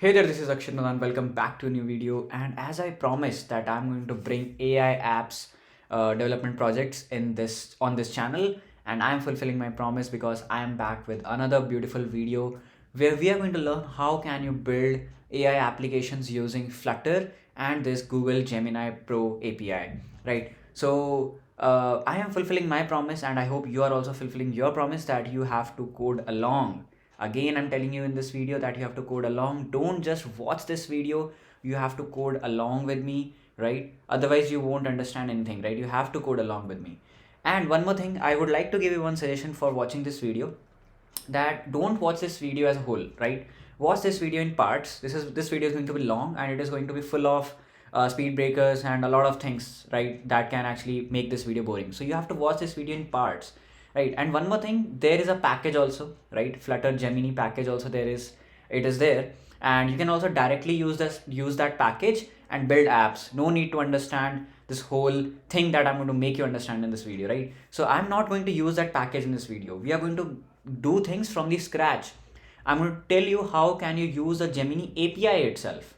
Hey there, this is Akshay and welcome back to a new video. And as I promised that I'm going to bring AI apps development projects in this on this channel, and I'm fulfilling my promise because I am back with another beautiful video where we are going to learn how can you build AI applications using Flutter and this Google Gemini Pro API, right? So I am fulfilling my promise, and I hope you are also fulfilling your promise that you have to code along. Again, I'm telling you in this video that you have to code along. Don't just watch this video, you have to code along with me, right? Otherwise you won't understand anything, right? You have to code along with me. And one more thing, I would like to give you one suggestion for watching this video, that don't watch this video as a whole, right? Watch this video in parts. This video is going to be long, and it is going to be full of speed breakers and a lot of things, right, that can actually make this video boring. So you have to watch this video in parts, right? And one more thing, there is a package also, right? Flutter Gemini package also, it is there, and you can also directly use that package and build apps. No need to understand this whole thing that I'm going to make you understand in this video, right? So I'm not going to use that package in this video. We are going to do things from the scratch. I'm going to tell you how can you use the Gemini API itself,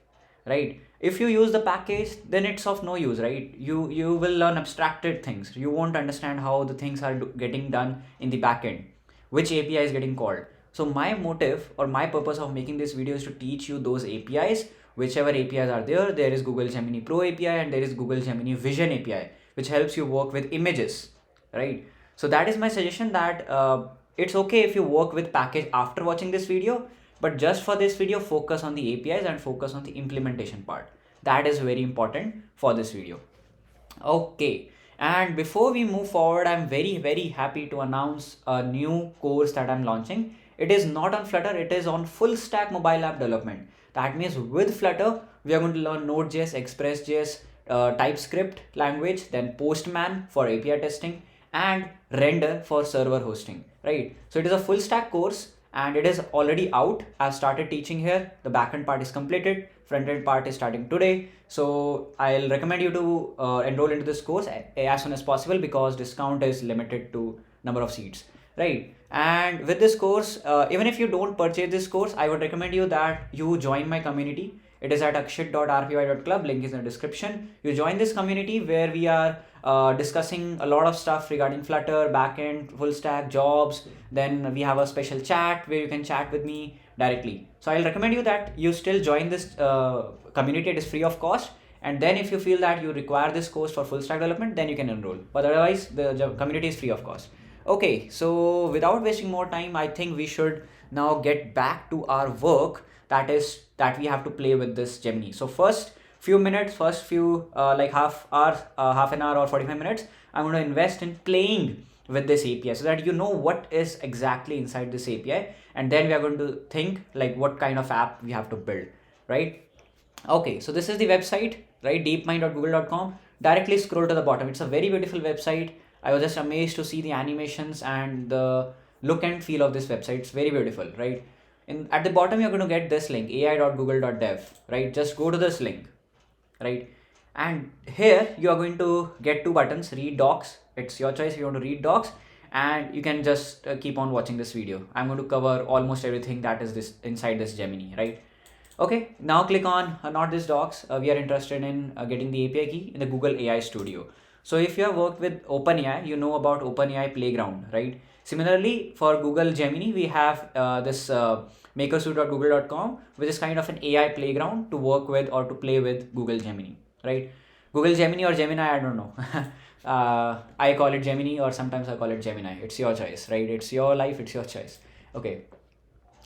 right? If you use the package, then it's of no use, right? You will learn abstracted things. You won't understand how the things are getting done in the backend, which API is getting called. So my motive or my purpose of making this video is to teach you those APIs. Whichever APIs are there, there is Google Gemini Pro API and there is Google Gemini Vision API, which helps you work with images, right? So that is my suggestion, that it's okay if you work with package after watching this video, but just for this video, focus on the APIs and focus on the implementation part. That is very important for this video. Okay, and before we move forward, I'm very happy to announce a new course that I'm launching. It is not on Flutter, it is on full stack mobile app development. That means with Flutter, we are going to learn Node.js, Express.js, TypeScript language, then Postman for API testing, and Render for server hosting, right? So it is a full stack course and it is already out. I've started teaching here. The backend part is completed, front end part is starting today. So I'll recommend you to enroll into this course as soon as possible, because discount is limited to number of seats, right? And with this course, even if you don't purchase this course, I would recommend you that you join my community. It is at akshit.rpy.club, link is in the description. You join this community where we are discussing a lot of stuff regarding Flutter, backend, full stack, jobs. Then we have a special chat where you can chat with me directly. So I'll recommend you that you still join this community. It is free of cost. And then if you feel that you require this course for full stack development, then you can enroll. But otherwise, the community is free of cost. Okay, so without wasting more time, I think we should now get back to our work, that we have to play with this Gemini. So first few like half an hour or 45 minutes, I'm going to invest in playing with this API so that you know what is exactly inside this API, and then we are going to think like what kind of app we have to build, right? Okay, so this is the website, right? deepmind.google.com. Directly scroll to the bottom. It's a very beautiful website. I was just amazed to see the animations and the look and feel of this website. It's very beautiful, right? At the bottom, you're going to get this link, ai.google.dev, right? Just go to this link, right? And here you are going to get two buttons, read docs. It's your choice if you want to read docs, and you can just keep on watching this video. I'm going to cover almost everything that is this inside this Gemini, right? Okay, now click on not this docs. We are interested in getting the API key in the Google AI Studio. So if you have worked with OpenAI, you know about OpenAI Playground, right? Similarly, for Google Gemini, we have this makersuite.google.com, which is kind of an AI playground to work with or to play with Google Gemini, right? Google Gemini or Gemini, I don't know. I call it Gemini, or sometimes I call it Gemini. It's your choice, right? It's your life, it's your choice. Okay.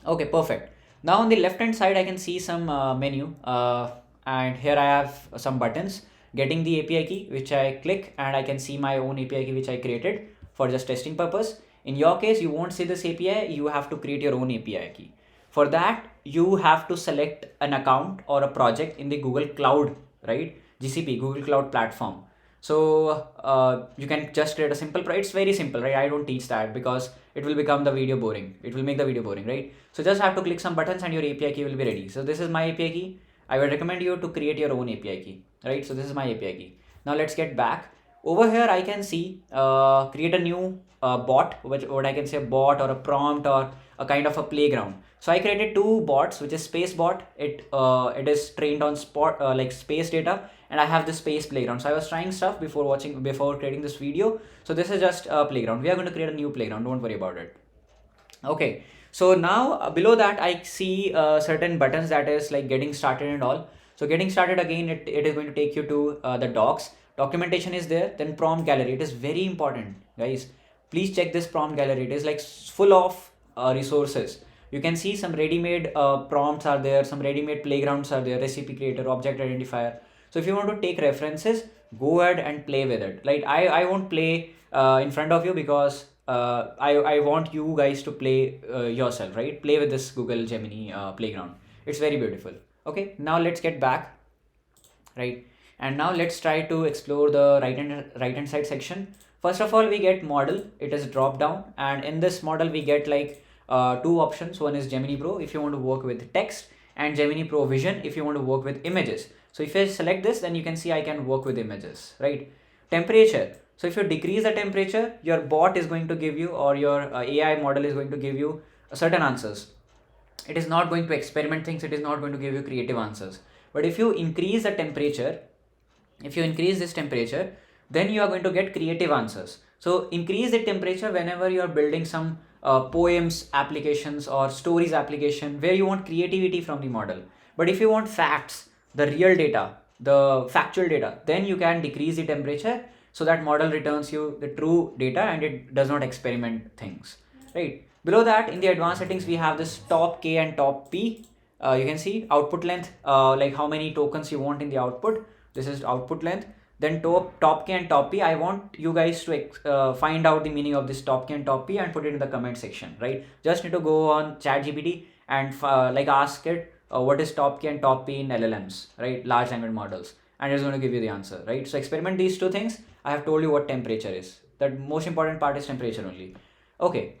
Okay, perfect. Now on the left hand side, I can see some menu, and here I have some buttons. Getting the API key, which I click, and I can see my own API key which I created for just testing purpose. In your case, you won't see this API, you have to create your own API key. For that, you have to select an account or a project in the Google Cloud, right? GCP, Google Cloud Platform. So you can just create a simple project. It's very simple, right? I don't teach that because it will become the video boring. It will make the video boring, right? So just have to click some buttons and your API key will be ready. So this is my API key. I would recommend you to create your own API key, right? So this is my API key. Now let's get back. Over here, I can see create a new bot, which what I can say a bot or a prompt or a kind of a playground. So I created two bots, which is space bot. It is trained on like space data, and I have the space playground. So I was trying stuff before creating this video. So this is just a playground. We are going to create a new playground. Don't worry about it. Okay. So now below that I see certain buttons that is like getting started and all. So getting started, again, it is going to take you to the docs. Documentation is there. Then prompt gallery. It is very important, guys. Please check this prompt gallery. It is like full of resources. You can see some ready-made prompts are there. Some ready-made playgrounds are there. Recipe creator, object identifier. So if you want to take references, go ahead and play with it. Like I won't play in front of you because I want you guys to play yourself, right? Play with this Google Gemini playground. It's very beautiful. Okay, now let's get back, right? And now let's try to explore the right hand side section. First of all, we get model. It is drop down, and in this model we get like two options. One is Gemini Pro if you want to work with text, and Gemini Pro Vision if you want to work with images. So if I select this, then you can see I can work with images, right? Temperature. So if you decrease the temperature, your bot is going to give you, or your AI model is going to give you certain answers. It is not going to experiment things. It is not going to give you creative answers. But if you increase the temperature, if you increase this temperature, then you are going to get creative answers. So increase the temperature whenever you are building some poems applications or stories application where you want creativity from the model. But if you want facts, the real data, the factual data, then you can decrease the temperature so that model returns you the true data and it does not experiment things, right? Below that, in the advanced settings, we have this top K and top P. You can see output length, like how many tokens you want in the output. This is output length. Then top K and top P. I want you guys to find out the meaning of this top K and top P and put it in the comment section, right? Just need to go on ChatGPT and like ask it what is top K and top P in LLMs, right? Large language models, and it's going to give you the answer, right? So experiment these two things. I have told you what temperature is. The most important part is temperature only. Okay.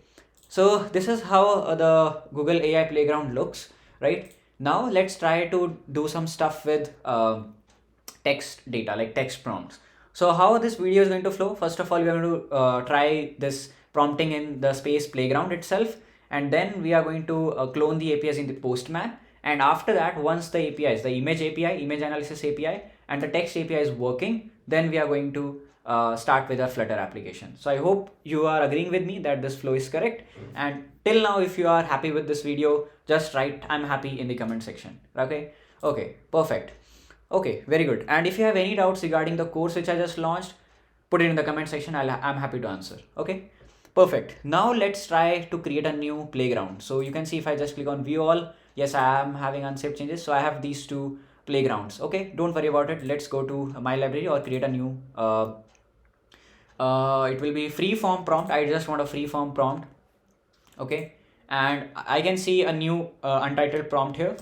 So this is how the Google AI Playground looks, right? Now let's try to do some stuff with text data, like text prompts. So how this video is going to flow? First of all, we are going to try this prompting in the space playground itself, and then we are going to clone the APIs in the Postman. And after that, once the APIs, the image API, image analysis API, and the text API is working, then we are going to start with our Flutter application. So I hope you are agreeing with me that this flow is correct. And till now, if you are happy with this video, just write I'm happy in the comment section. Okay, perfect. Okay, very good. And if you have any doubts regarding the course which I just launched, put it in the comment section. I'm happy to answer. Okay, perfect. Now let's try to create a new playground. So you can see if I just click on view all, yes, I am having unsaved changes. So I have these two playgrounds. Okay, don't worry about it. Let's go to my library or create a new it will be free form prompt. I just want a free form prompt. Okay, and I can see a new untitled prompt here.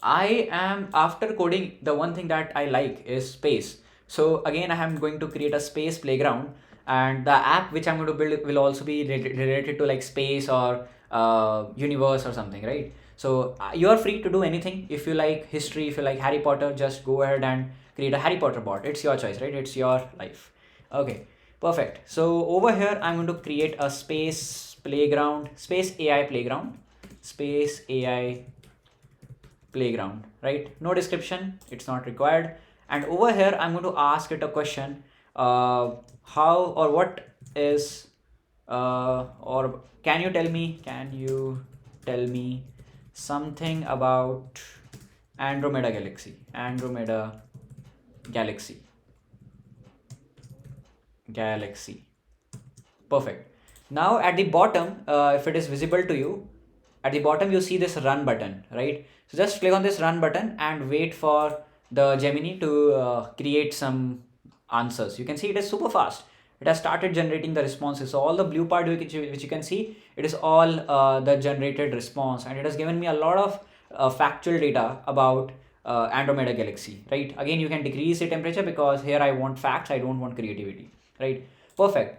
I am, after coding, the one thing that I like is space. So again, I am going to create a space playground, and the app which I'm going to build will also be related to like space or universe or something, right? So you are free to do anything. If you like history, if you like Harry Potter, just go ahead and create a Harry Potter bot. It's your choice, right? It's your life. Okay, perfect. So over here, I'm going to create a space playground, space AI playground, space AI playground, right? No description, it's not required. And over here, I'm going to ask it a question. How or what is, or can you tell me something about Andromeda Galaxy? Galaxy. Perfect. Now at the bottom, if it is visible to you, at the bottom you see this run button, right? So just click on this run button and wait for the Gemini to create some answers. You can see it is super fast. It has started generating the responses. So all the blue part which you can see, it is all the generated response, and it has given me a lot of factual data about Andromeda Galaxy, right? Again, you can decrease the temperature because here I want facts, I don't want creativity, right? Perfect.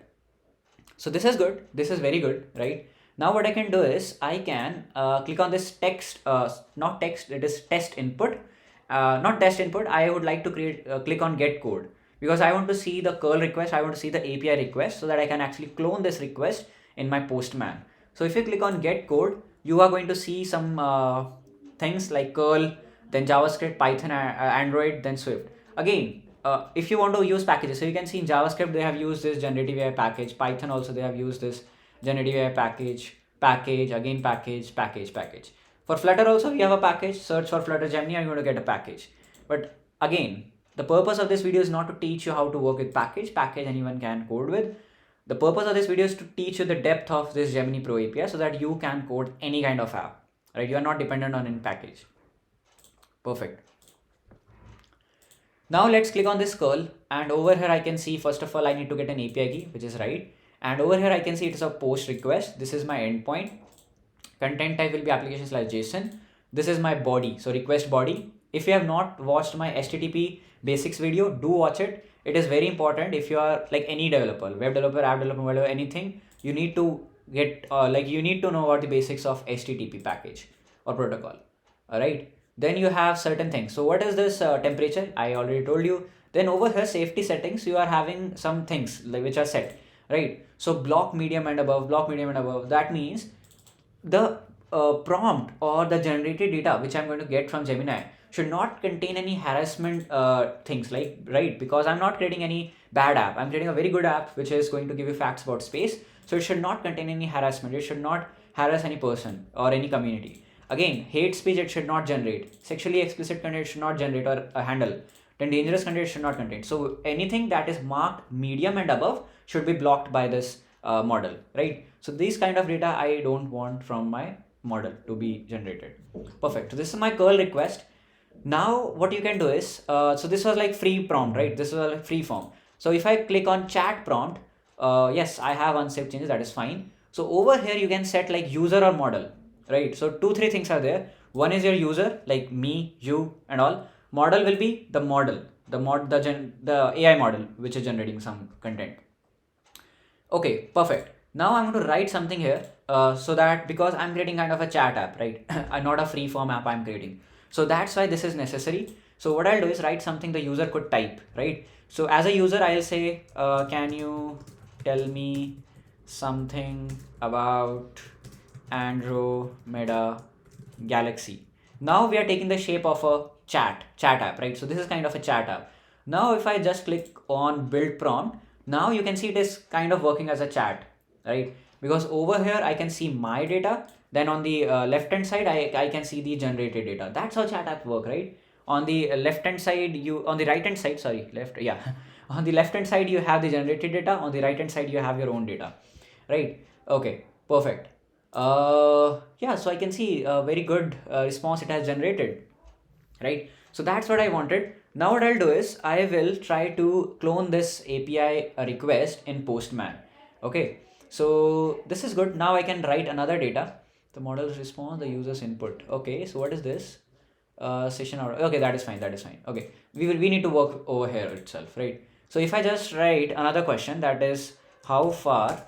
So this is good. This is very good, right? Now what I can do is I can click on this text, not text, it is test input, not test input. I would like to click on get code because I want to see the curl request. I want to see the API request so that I can actually clone this request in my Postman. So if you click on get code, you are going to see some things like curl, then JavaScript, Python, Android, then Swift. Again, if you want to use packages, so you can see in JavaScript they have used this generative AI package. Python also they have used this generative AI package, again package. For Flutter also we have a package. Search for Flutter Gemini, you're going to get a package. But again, the purpose of this video is not to teach you how to work with package anyone can code with. The purpose of this video is to teach you the depth of this Gemini Pro API so that you can code any kind of app, right? You are not dependent on any package. Perfect. Now let's click on this curl, and over here I can see, first of all, I need to get an API key, which is right. And over here I can see it is a post request. This is my endpoint. Content type will be applications/JSON. This is my body, so request body. If you have not watched my HTTP basics video, do watch it. It is very important. If you are like any developer, web developer, app developer, whatever, anything, you need to get you need to know about the basics of HTTP package or protocol. All right. Then you have certain things. So what is this temperature? I already told you. Then over here safety settings, you are having some things like which are set, right? So block medium and above, That means the prompt or the generated data which I'm going to get from Gemini should not contain any harassment things, like, right? Because I'm not creating any bad app. I'm creating a very good app which is going to give you facts about space. So it should not contain any harassment. It should not harass any person or any community. Again, hate speech it should not generate. Sexually explicit content should not generate or handle. Then dangerous content should not contain. So anything that is marked medium and above should be blocked by this model, right? So these kind of data I don't want from my model to be generated. Perfect. So this is my curl request. Now what you can do is, so this was like free prompt, right? This was a free form. So if I click on chat prompt, yes, I have unsaved changes, that is fine. So over here you can set like user or model, right? So 2-3 things are there. One is your user, like me, you and all. Model will be the model, the AI model which is generating some content. Okay, perfect. Now I'm going to write something here so that, because I'm creating kind of a chat app, right? Not a free form app I'm creating. So that's why this is necessary. So what I'll do is write something the user could type, right? So as a user, I'll say, can you tell me something about Andromeda Galaxy? Now we are taking the shape of a chat app, right? So this is kind of a chat app. Now if I just click on build prompt, now you can see it is kind of working as a chat, right? Because over here I can see my data. Then on the left hand side, I can see the generated data. That's how chat apps work, right? On the left hand side, on the right hand side, sorry, left, yeah. On the left hand side, you have the generated data. On the right hand side, you have your own data, right? Okay, perfect. Yeah, so I can see a very good response it has generated, right? So that's what I wanted. Now what I'll do is I will try to clone this API request in Postman. Okay, so this is good. Now I can write another data. The model's response, the user's input. Okay, so what is this? Session order. Okay, that is fine. Okay, we need to work over here itself, right? So if I just write another question, that is how far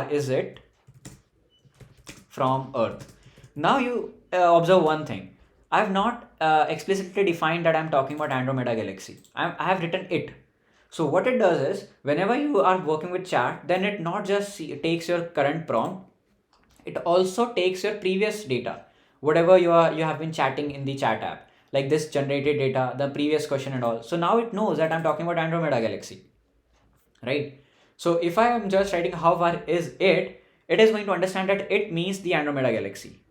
is it from Earth? Now you observe one thing. I have not explicitly defined that I'm talking about Andromeda Galaxy. I have written it. So what it does is, whenever you are working with chat, then it not just takes your current prompt, it also takes your previous data, whatever you have been chatting in the chat app, like this generated data, the previous question and all. So now it knows that I'm talking about Andromeda Galaxy, right? So if I am just writing how far is it, it is going to understand that it means the Andromeda Galaxy,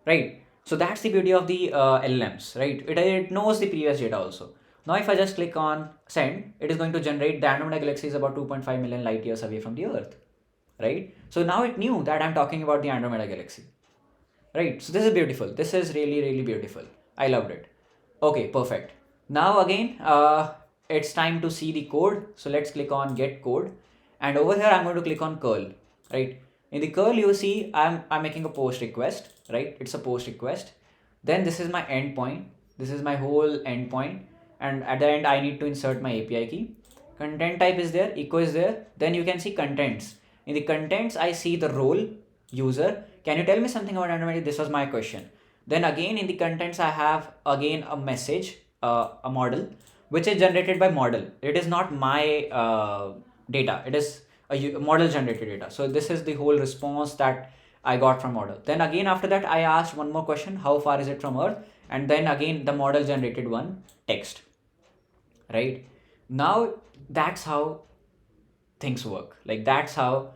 right? So that's the beauty of the LLMs, right? It knows the previous data also. Now if I just click on send, it is going to generate the Andromeda Galaxy is about 2.5 million light years away from the Earth, right? So now it knew that I'm talking about the Andromeda Galaxy, right? So this is beautiful. This is really, really beautiful. I loved it. Okay, perfect. Now again, it's time to see the code. So let's click on get code. And over here, I'm going to click on curl, right? In the curl, you see I'm making a post request, right? It's a post request. Then this is my endpoint. This is my whole endpoint. And at the end, I need to insert my API key. Content type is there, echo is there. Then you can see contents. In the contents, I see the role, user. Can you tell me something about Andromeda? This was my question. Then again, in the contents, I have again a message, a model, which is generated by model. It is not my data. It is model generated data. So this is the whole response that I got from model. Then again after that I asked one more question, how far is it from Earth? And then again the model generated one text, right? Now that's how things work. Like that's how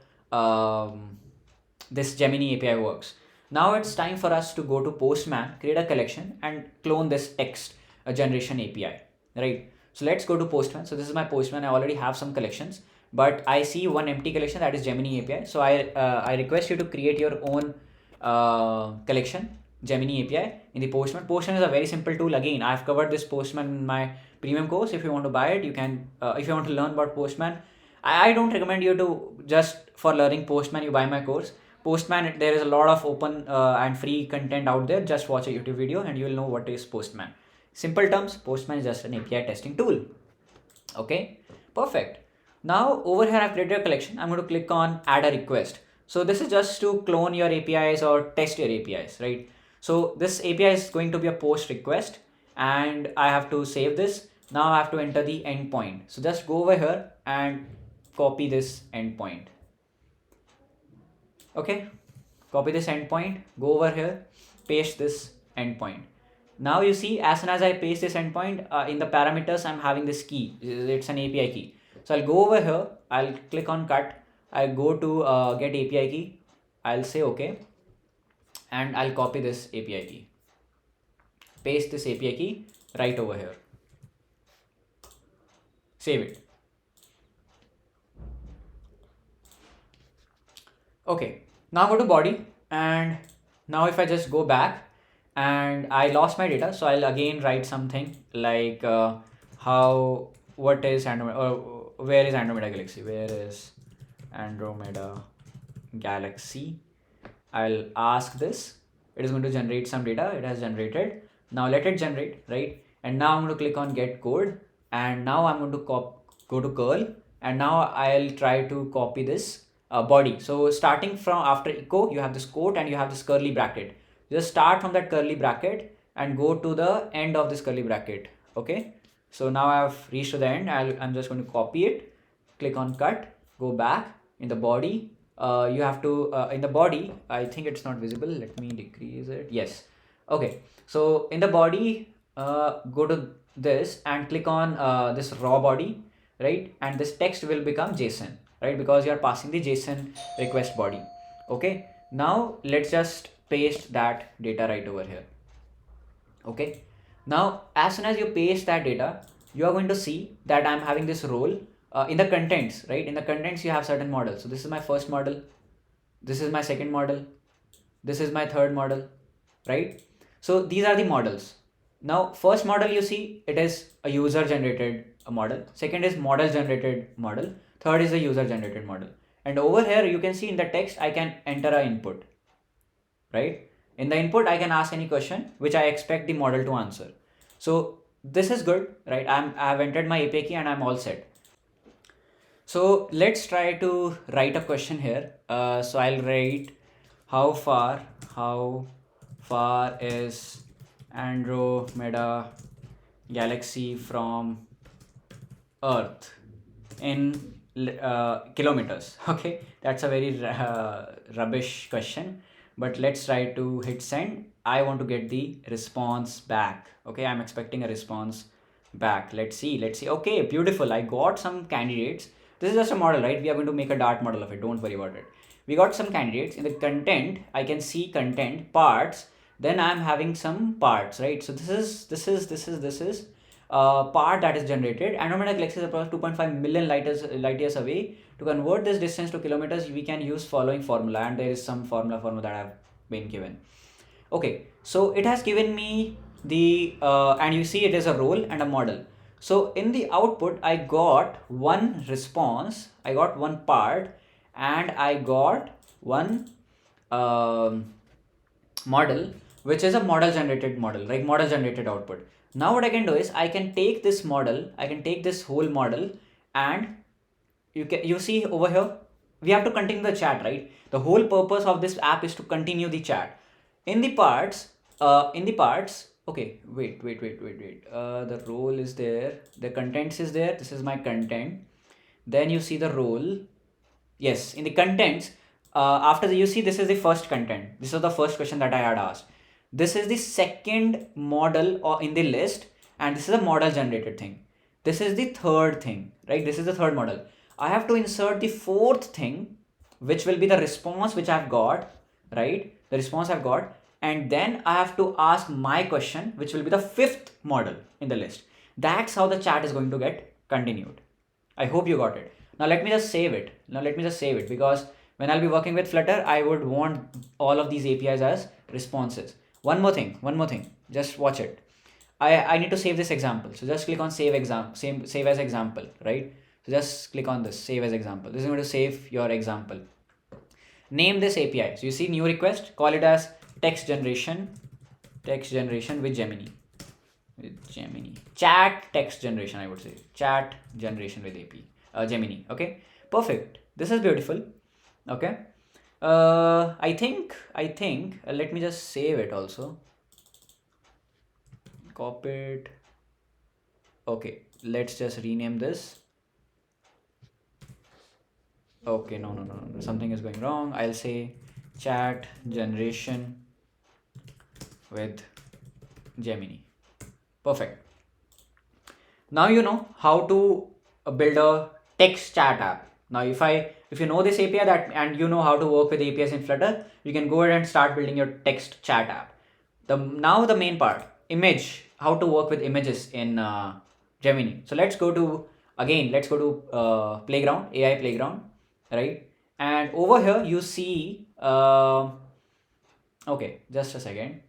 this Gemini API works. Now it's time for us to go to Postman, create a collection and clone this text generation API, right? So let's go to Postman. So this is my Postman. I already have some collections, but I see one empty collection, that is Gemini API. So I request you to create your own collection, Gemini API, in the Postman. Postman is a very simple tool. Again, I've covered this Postman in my premium course. If you want to buy it, you can. If you want to learn about Postman, I don't recommend you to just for learning Postman you buy my course. Postman, there is a lot of open and free content out there. Just watch a YouTube video and you will know what is Postman. Simple terms, Postman is just an API testing tool. Okay, perfect. Now over here I've created a collection. I'm going to click on add a request. So this is just to clone your APIs or test your APIs, right? So this API is going to be a post request and I have to save this. Now I have to enter the endpoint. So just go over here and copy this endpoint. Okay, copy this endpoint, go over here, paste this endpoint. Now you see, as soon as I paste this endpoint, in the parameters I'm having this key. It's an API key. So I'll go over here, I'll click on cut, I'll go to get API key, I'll say okay, and I'll copy this API key, paste this API key right over here, save it. Okay, now go to body, and now if I just go back and I lost my data, so I'll again write something like what is Andromeda, or where is Andromeda Galaxy, where is Andromeda Galaxy. I'll ask this, it is going to generate some data, it has generated. Now let it generate, right? And now I'm going to click on get code, and now I'm going to go to curl, and now I'll try to copy this body. So starting from after echo, you have this quote and you have this curly bracket. Just start from that curly bracket and go to the end of this curly bracket. Okay, so now I've reached to the end. I'm just going to copy it, click on cut, go back in the body. You have to in the body, I think it's not visible, let me decrease it. Yes, okay, so in the body, go to this and click on this raw body, right? And this text will become JSON, right? Because you are passing the JSON request body. Okay, now let's just paste that data right over here. Okay, now as soon as you paste that data, you are going to see that I'm having this role in the contents, right? In the contents you have certain models. So this is my first model, this is my second model, this is my third model, right? So these are the models. Now first model, you see it is a user generated model, second is model generated model, third is the user generated model. And over here you can see in the text I can enter an input, right? In the input I can ask any question which I expect the model to answer. So this is good, right? I've entered my API key and I'm all set. So let's try to write a question here. So I'll write how far is Andromeda Galaxy from Earth in kilometers. Okay, that's a very rubbish question, but let's try to hit send. I want to get the response back. Okay, I'm expecting a response back. Let's see. Okay, beautiful, I got some candidates. This is just a model, right? We are going to make a Dart model of it, don't worry about it. We got some candidates. In the content I can see content parts, then I'm having some parts, right? So this is part that is generated. Andromeda Galaxy is approximately 2.5 million light years away. To convert this distance to kilometers, we can use following formula, and there is some formula that I've been given. Okay, so it has given me the and you see it is a role and a model. So in the output I got one response, I got one part, and I got one model, which is a model generated model, like model generated output. Now what I can do is I can take this model, I can take this whole model, and you see over here we have to continue the chat, right? The whole purpose of this app is to continue the chat. In the parts, okay, wait, the role is there, the contents is there, this is my content, then you see the role, Yes, in the contents, after the, you see this is the first content. This is the first question that I had asked. This is the second model in the list, and this is a model generated thing. This is the third thing, right? This is the third model. I have to insert the fourth thing, which will be the response which I've got, right? The response I've got, and then I have to ask my question, which will be the fifth model in the list. That's how the chat is going to get continued. I hope you got it. Now let me just save it. Because when I'll be working with Flutter, I would want all of these APIs as responses. One more thing, just watch it. I need to save this example. So just click on save as example, right? So just click on this, save as example. This is going to save your example. Name this API. So you see new request, call it as text generation with Gemini. Chat text generation, I would say. Chat generation with Gemini. Okay, perfect. This is beautiful. Okay. I think let me just save it also. Copy it. Okay, let's just rename this. Okay, no, something is going wrong. I'll say chat generation with Gemini. Perfect. Now you know how to build a text chat app. Now if you know this API and you know how to work with APIs in Flutter, you can go ahead and start building your text chat app. Now the main part, image, how to work with images in Gemini. So let's go to playground, AI playground, right? And over here you see okay, just a second.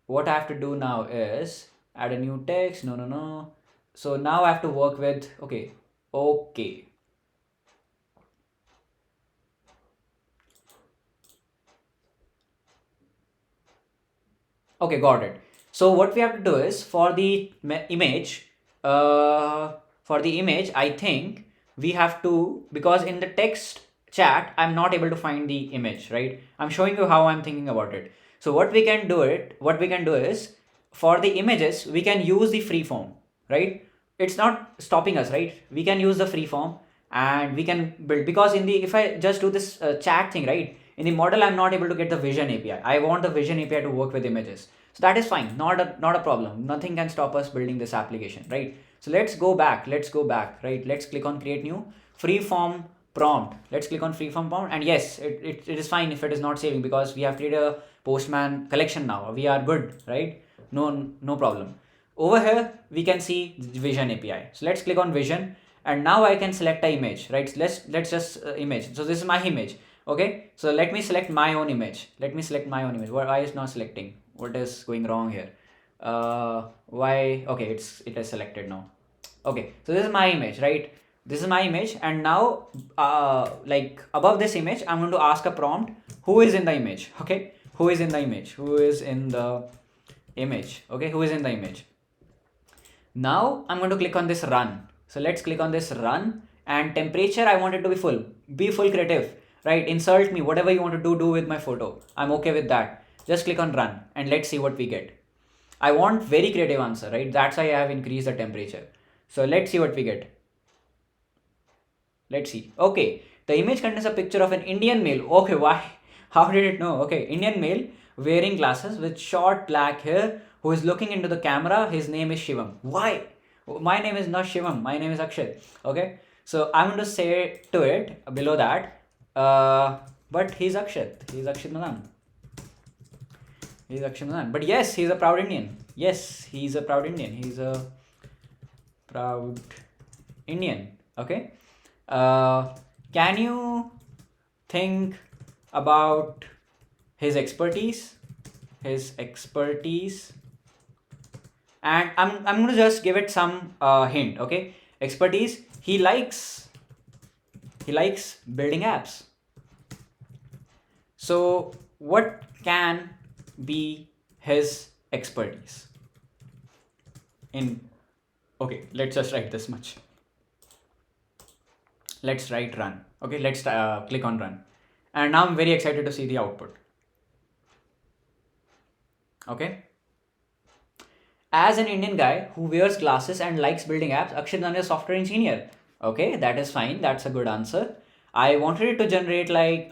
What I have to do now is add a new text. No. So now I have to work with, okay. Okay, got it. So what we have to do is for the image, I think we have to, because in the text chat, I'm not able to find the image, right? I'm showing you how I'm thinking about it. So what we can do is for the images, we can use the free form, right? It's not stopping us, right? We can use the free form and we can build, because if I just do this chat thing, right? In the model, I'm not able to get the vision API. I want the vision API to work with images. So that is fine, not a problem. Nothing can stop us building this application, right? So let's go back, right? Let's click on create new freeform prompt. Let's click on freeform prompt, and yes, it is fine if it is not saving, because we have created a Postman collection now. We are good, right? No problem. Over here, we can see vision API. So let's click on vision, and now I can select an image, right? Let's just image. So this is my image. Okay, so let me select my own image. Why is not selecting? What is going wrong here? Why? Okay, it is selected now. Okay, so this is my image, right? This is my image, and now like above this image, I'm going to ask a prompt. Who is in the image? Okay, who is in the image? Okay, who is in the image? Now I'm going to click on this run. So let's click on this run, and temperature, I want it to be full. Be full creative, right? Insult me, whatever you want to do with my photo. I'm okay with that. Just click on run and let's see what we get. I want very creative answer, right? That's why I have increased the temperature. So let's see what we get. Let's see. Okay, the image contains a picture of an Indian male. Okay, why? How did it know? Okay, Indian male wearing glasses with short black hair who is looking into the camera. His name is Shivam. Why? My name is not Shivam. My name is Akshay. Okay, so I'm going to say to it below that, but he's Akshat. He's Akshat Nadan. He's Akshay Nadan. But yes, he's a proud Indian. Yes, he's a proud Indian. He's a proud Indian. Okay. Can you think about his expertise? And I'm going to just give it some hint. Okay, expertise. He likes building apps. So what can be his expertise in? Okay, let's just write this much. Let's write run. Okay, let's click on run, and now I'm very excited to see the output. Okay, as an Indian guy who wears glasses and likes building apps, Akshay Nadan is a software engineer. Okay, that is fine. That's a good answer. I wanted it to generate like,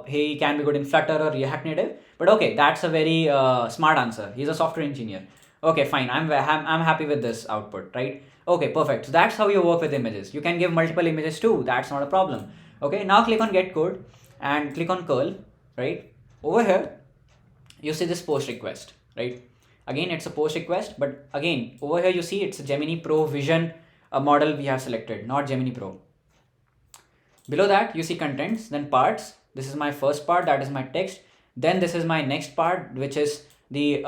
he can be good in Flutter or React Native. But okay, that's a very smart answer. He's a software engineer. Okay, fine. I'm happy with this output, right? Okay, perfect. So that's how you work with images. You can give multiple images too. That's not a problem. Okay, now click on get code and click on curl, right? Over here, you see this post request, right? Again, it's a post request, but again, over here you see it's a Gemini Pro Vision model we have selected, not Gemini Pro. Below that, you see contents, then parts. This is my first part, that is my text. Then this is my next part, which is the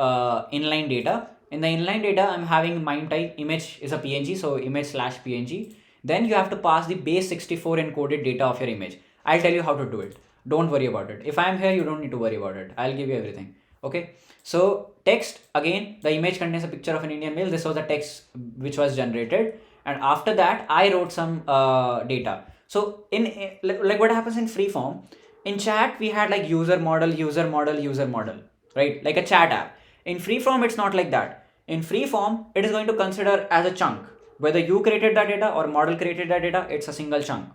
inline data. In the inline data, I'm having MIME type, image is a PNG, so image/PNG. Then you have to pass the base 64 encoded data of your image. I'll tell you how to do it. Don't worry about it. If I'm here, you don't need to worry about it. I'll give you everything. Okay. So text, again, the image contains a picture of an Indian male. This was the text which was generated. And after that, I wrote some data. So in like what happens in freeform, in chat we had like user model, right? Like a chat app. In freeform, it's not like that. In freeform, it is going to consider as a chunk. Whether you created that data or model created that data, it's a single chunk.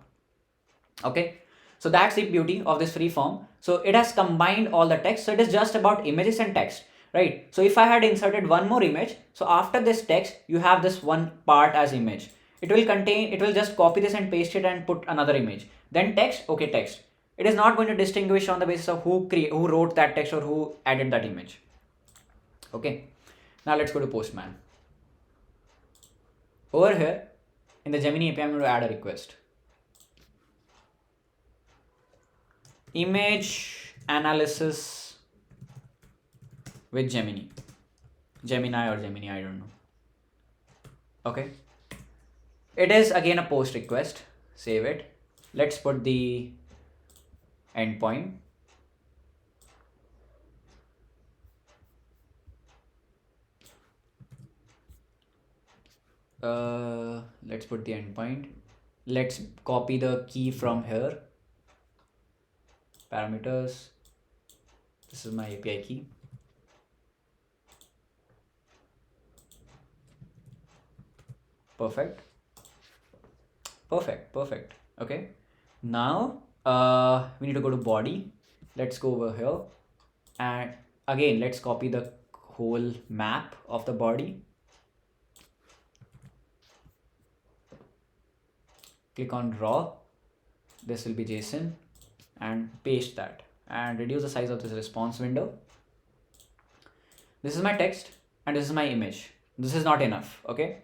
Okay. So that's the beauty of this freeform. So it has combined all the text. So it is just about images and text, right? So if I had inserted one more image, so after this text, you have this one part as image. It will just copy this and paste it and put another image. Then text, okay, text. It is not going to distinguish on the basis of who wrote that text or who added that image. Okay. Now let's go to Postman. Over here in the Gemini API, I'm going to add a request. Image analysis with Gemini, I don't know. Okay, it is again a post request. Save it. Let's put the endpoint. Let's put the endpoint. Let's copy the key from here. Parameters. This is my API key. Perfect. Okay. Now we need to go to body. Let's go over here, and again let's copy the whole map of the body. Click on raw. This will be JSON. And paste that and reduce the size of this response window. This is my text and this is my image. This is not enough. Okay.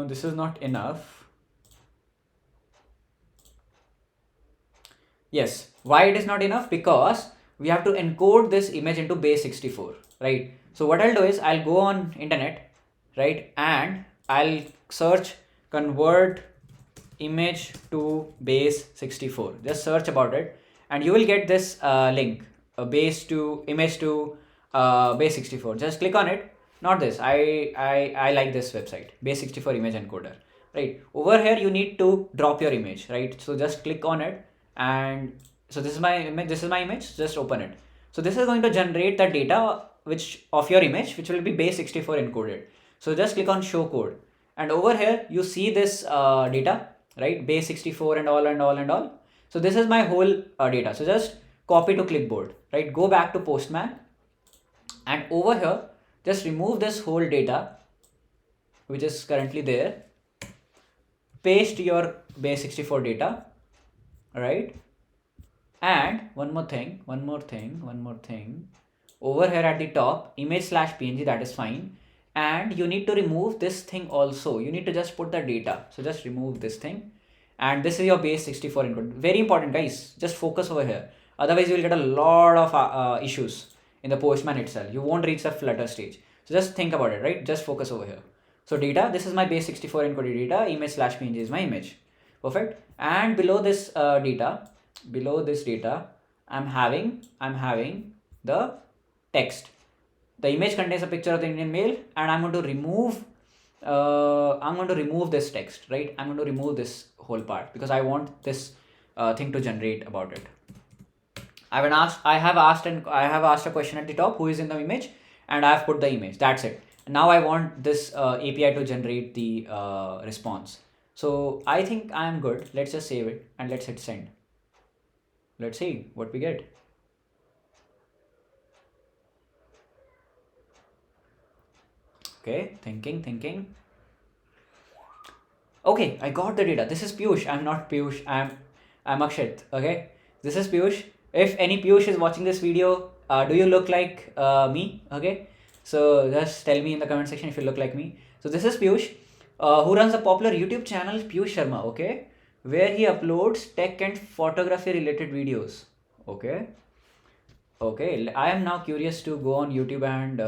This is not enough. Yes. Why it is not enough? Because we have to encode this image into base 64, right? So what I'll do is I'll go on internet, right? And I'll search convert image to base 64. Just search about it and you will get this link, image to base 64. Just click on it. Not this. I like this website, base 64 image encoder, right? Over here you need to drop your image, right? So just click on it, and so this is my image. Just open it. So this is going to generate the data of your image, which will be base 64 encoded. So just click on show code, and over here you see this data, right? Base 64 and all. So this is my whole data. So just copy to clipboard, right? Go back to Postman, and over here just remove this whole data which is currently there. Paste your base 64 data, right? And one more thing. Over here at the top, image/png, that is fine. And you need to remove this thing also. You need to just put the data. So just remove this thing. And this is your base 64 encode. Very important, guys. Just focus over here. Otherwise, you will get a lot of issues in the Postman itself. You won't reach the Flutter stage. So just think about it, right? Just focus over here. So data, this is my base 64 encoded data. Image/png is my image. Perfect. And below this data, I'm having the text. The image contains a picture of the Indian male, and I'm going to remove this text, right? I'm going to remove this whole part because I want this thing to generate about it. I have asked a question at the top, who is in the image, and I've put the image. That's it. Now I want this API to generate the response. So I think I am good. Let's just save it and let's hit send. Let's see what we get. Okay, thinking. Okay, I got the data. This is Piyush. I'm not Piyush. I'm Akshit. Okay, this is Piyush. If any Piyush is watching this video, do you look like me? Okay, so just tell me in the comment section if you look like me. So this is Piyush, who runs a popular YouTube channel, Piyush Sharma. Okay, where he uploads tech and photography related videos. Okay. Okay, I am now curious to go on YouTube and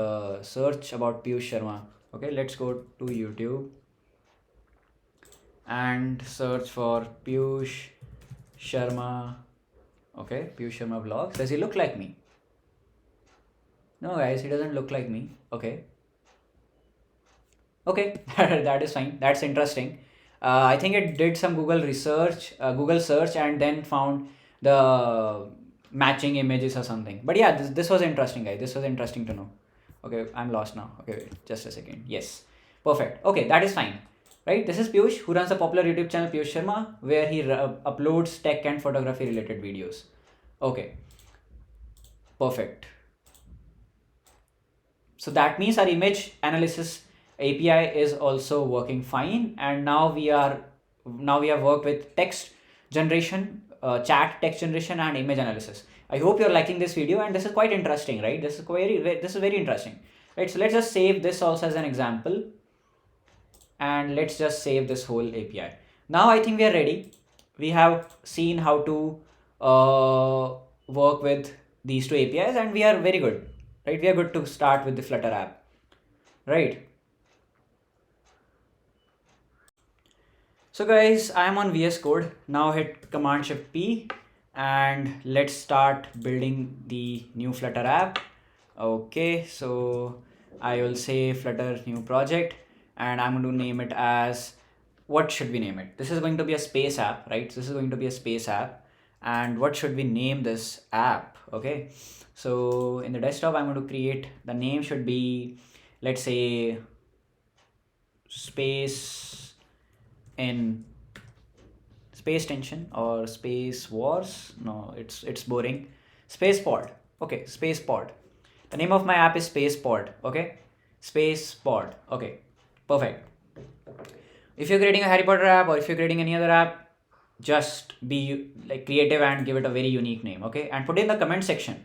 search about Piyush Sharma. Okay, let's go to YouTube and search for Piyush Sharma. Okay, Piyush Sharma vlogs. Does he look like me? No, guys, he doesn't look like me. Okay. Okay, that is fine. That's interesting. I think it did some Google research, Google search, and then found the matching images or something. But yeah, this was interesting, guys. This was interesting to know. Okay, I'm lost now. Okay, wait, just a second. Yes, perfect. Okay, that is fine. Right, this is Piyush, who runs a popular YouTube channel, Piyush Sharma, where he uploads tech and photography related videos. Okay, perfect. So that means our image analysis API is also working fine, and now we have worked with text generation, chat text generation, and image analysis. I hope you're liking this video, and this is quite interesting, right? This is very interesting, right? So let's just save this also as an example, and let's just save this whole API. Now I think we are ready. We have seen how to work with these two APIs, and we are very good, right? We are good to start with the Flutter app, right? So guys, I am on VS Code. Now hit Command Shift P and let's start building the new Flutter app. Okay, so I will say Flutter new project and I'm going to name it as, what should we name it? This is going to be a space app, right? This is going to be a space app. And what should we name this app? Okay, so in the desktop, I'm going to create, the name should be, let's say, space in space tension or space wars. No, it's boring. Space pod. Okay, space pod. The name of my app is space pod. Okay, space pod. Okay, perfect. If you're creating a Harry Potter app or if you're creating any other app, just be like creative and give it a very unique name. Okay, and put in the comment section.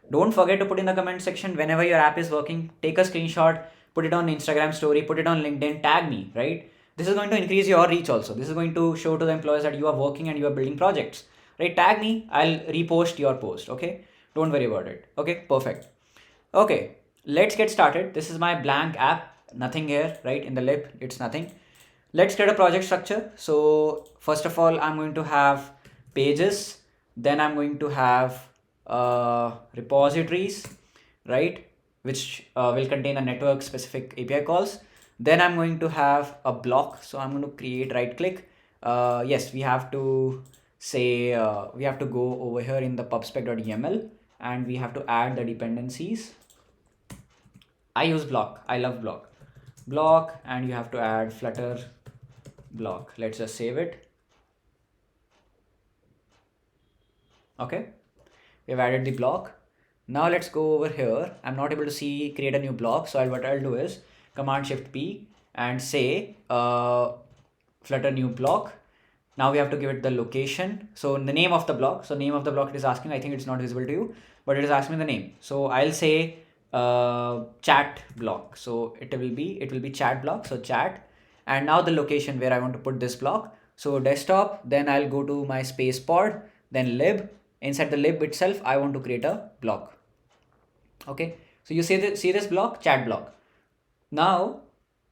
Don't forget to put in the comment section whenever your app is working. Take a screenshot, put it on Instagram story, put it on LinkedIn, tag me, right? This is going to increase your reach also. This is going to show to the employees that you are working and you are building projects, right? Tag me, I'll repost your post. Okay, don't worry about it. Okay, perfect. Okay, let's get started. This is my blank app, nothing here, right? In the lib, it's nothing. Let's get a project structure. So first of all, I'm going to have pages, then I'm going to have repositories, right, which will contain a network specific API calls. Then I'm going to have a block. So I'm going to create, right click. Yes, we have to say, we have to go over here in the pubspec.yaml and we have to add the dependencies. I use block. I love block, and you have to add Flutter block. Let's just save it. Okay, we've added the block. Now let's go over here. I'm not able to see create a new block, so what I'll do is Command Shift P and say Flutter new block. Now we have to give it the location. So the name of the block. So name of the block it is asking. I think it's not visible to you, but it is asking me the name. So I'll say chat block. So it will be chat block. So chat, and now the location where I want to put this block. So desktop. Then I'll go to my space pod. Then lib. Inside the lib itself, I want to create a block. Okay. So you see this block, chat block. Now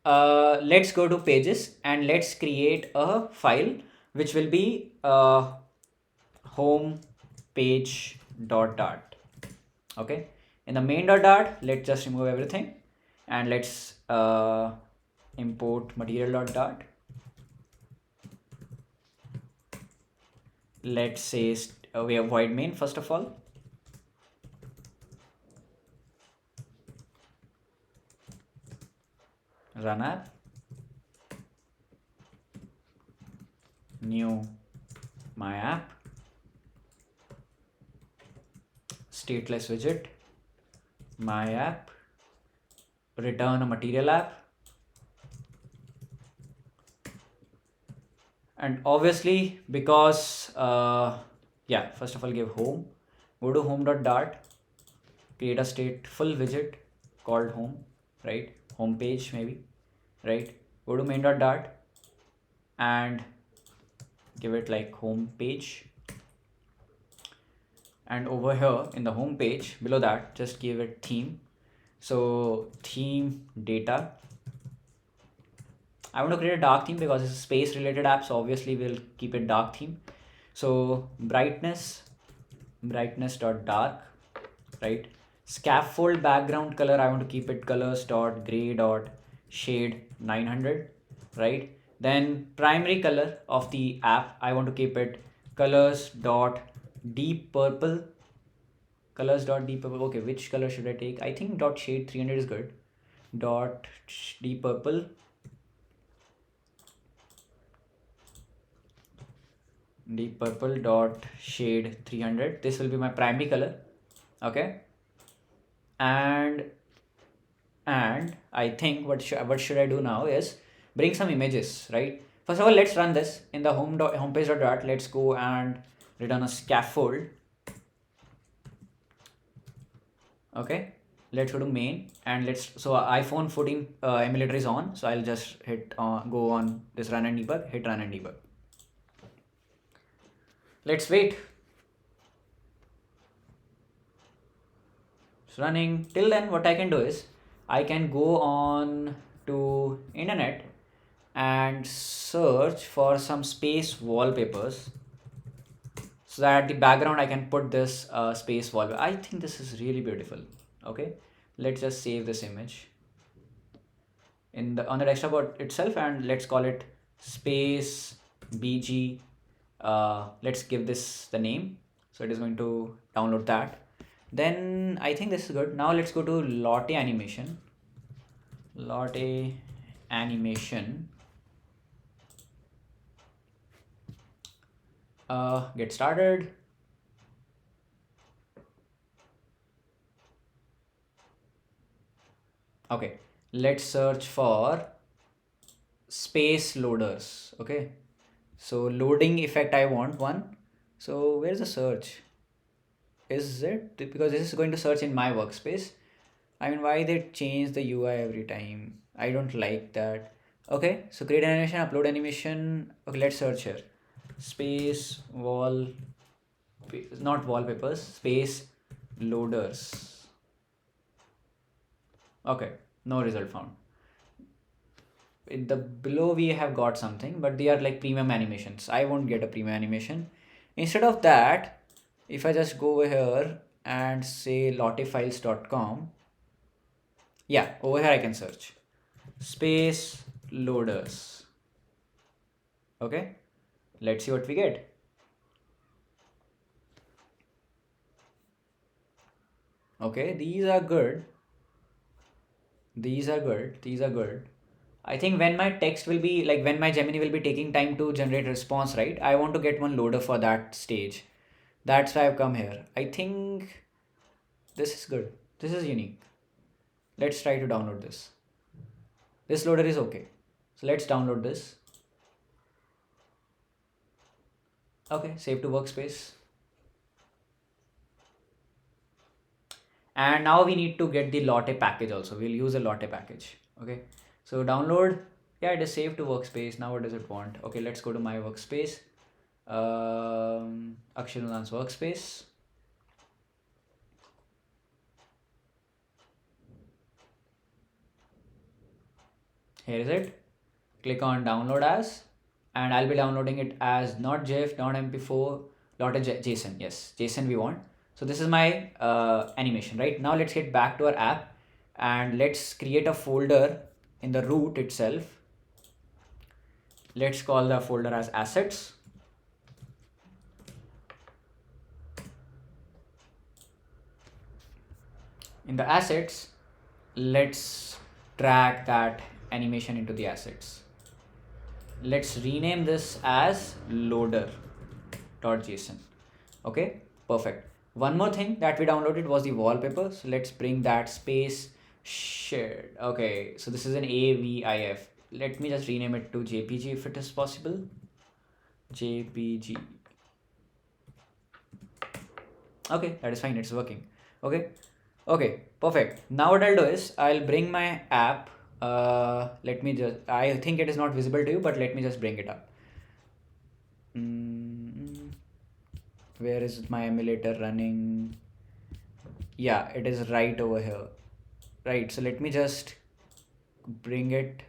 let's go to pages and let's create a file which will be home page dot. Okay, in the main dot, let's just remove everything and let's import material dot. Let's say we have void main first of all. Run app. new my app, stateless widget, my app, return a material app, and obviously because yeah, first of all give home, go to home.dart, create a stateful widget called home, right? Home page maybe, right? Go to main.dart and give it like home page, and over here in the home page below that just give it theme. So theme data, I want to create a dark theme because it's a space related app, so obviously we'll keep it dark theme. So brightness dot dark, right? Scaffold background color, I want to keep it colors dot gray dot shade 900, right? Then primary color of the app, I want to keep it colors dot deep purple, okay, which color should I take? I think dot shade 300 is good. Dot deep purple, dot shade 300. This will be my primary color, okay? And I think what should I do now is bring some images, right? First of all, let's run this in the homepage.dart. Let's go and return a scaffold. Okay, let's go to main and so iPhone 14 emulator is on, so I'll just hit go on this run and debug, hit run and debug. Let's wait. It's running. Till then, what I can do is I can go on to internet and search for some space wallpapers, so that the background I can put this space wallpaper. I think this is really beautiful. Okay, let's just save this image on the desktop itself, and let's call it space bg. Let's give this the name, so it is going to download that. Then I think this is good. Now let's go to Lotte animation. Get started. Okay, let's search for space loaders. Okay, so loading effect, I want one. So where's the search? Is it because this is going to search in my workspace? I mean, why they change the UI every time? I don't like that. Okay, so create animation, upload animation. Okay, let's search here. Space wall, not wallpapers, space loaders. Okay, no result found. In the below we have got something, but they are like premium animations. I won't get a premium animation. Instead of that, if I just go over here and say lottefiles.com, yeah, over here I can search space loaders. Okay, let's see what we get. Okay, these are good. I think when my text will be like, when my Gemini will be taking time to generate response, right? I want to get one loader for that stage. That's why I've come here. I think this is good. This is unique. Let's try to download this. This loader is okay. So let's download this. Okay, save to workspace. And now we need to get the Lotte package also. We'll use a Lotte package. Okay, so download. Yeah, it is saved to workspace. Now what does it want? Okay, let's go to my workspace. Akshay Nunan's workspace. Here is it. Click on download as, and I'll be downloading it as not GIF, not MP4, Lotte JSON. Yes, JSON we want. So this is my animation, right? Now let's get back to our app and let's create a folder in the root itself. Let's call the folder as assets. In the assets, let's drag that animation into the assets. let's rename this as loader.json. Okay, perfect. One more thing that we downloaded was the wallpaper. So let's bring that space shared. Okay, so this is an AVIF. Let me just rename it to JPG if it is possible. JPG. Okay, that is fine, it's working. Okay, perfect. Now what I'll do is I'll bring my app. Let me just, I think it is not visible to you, but let me just bring it up. Where is my emulator running? Yeah, it is right over here. Right, so let me just bring it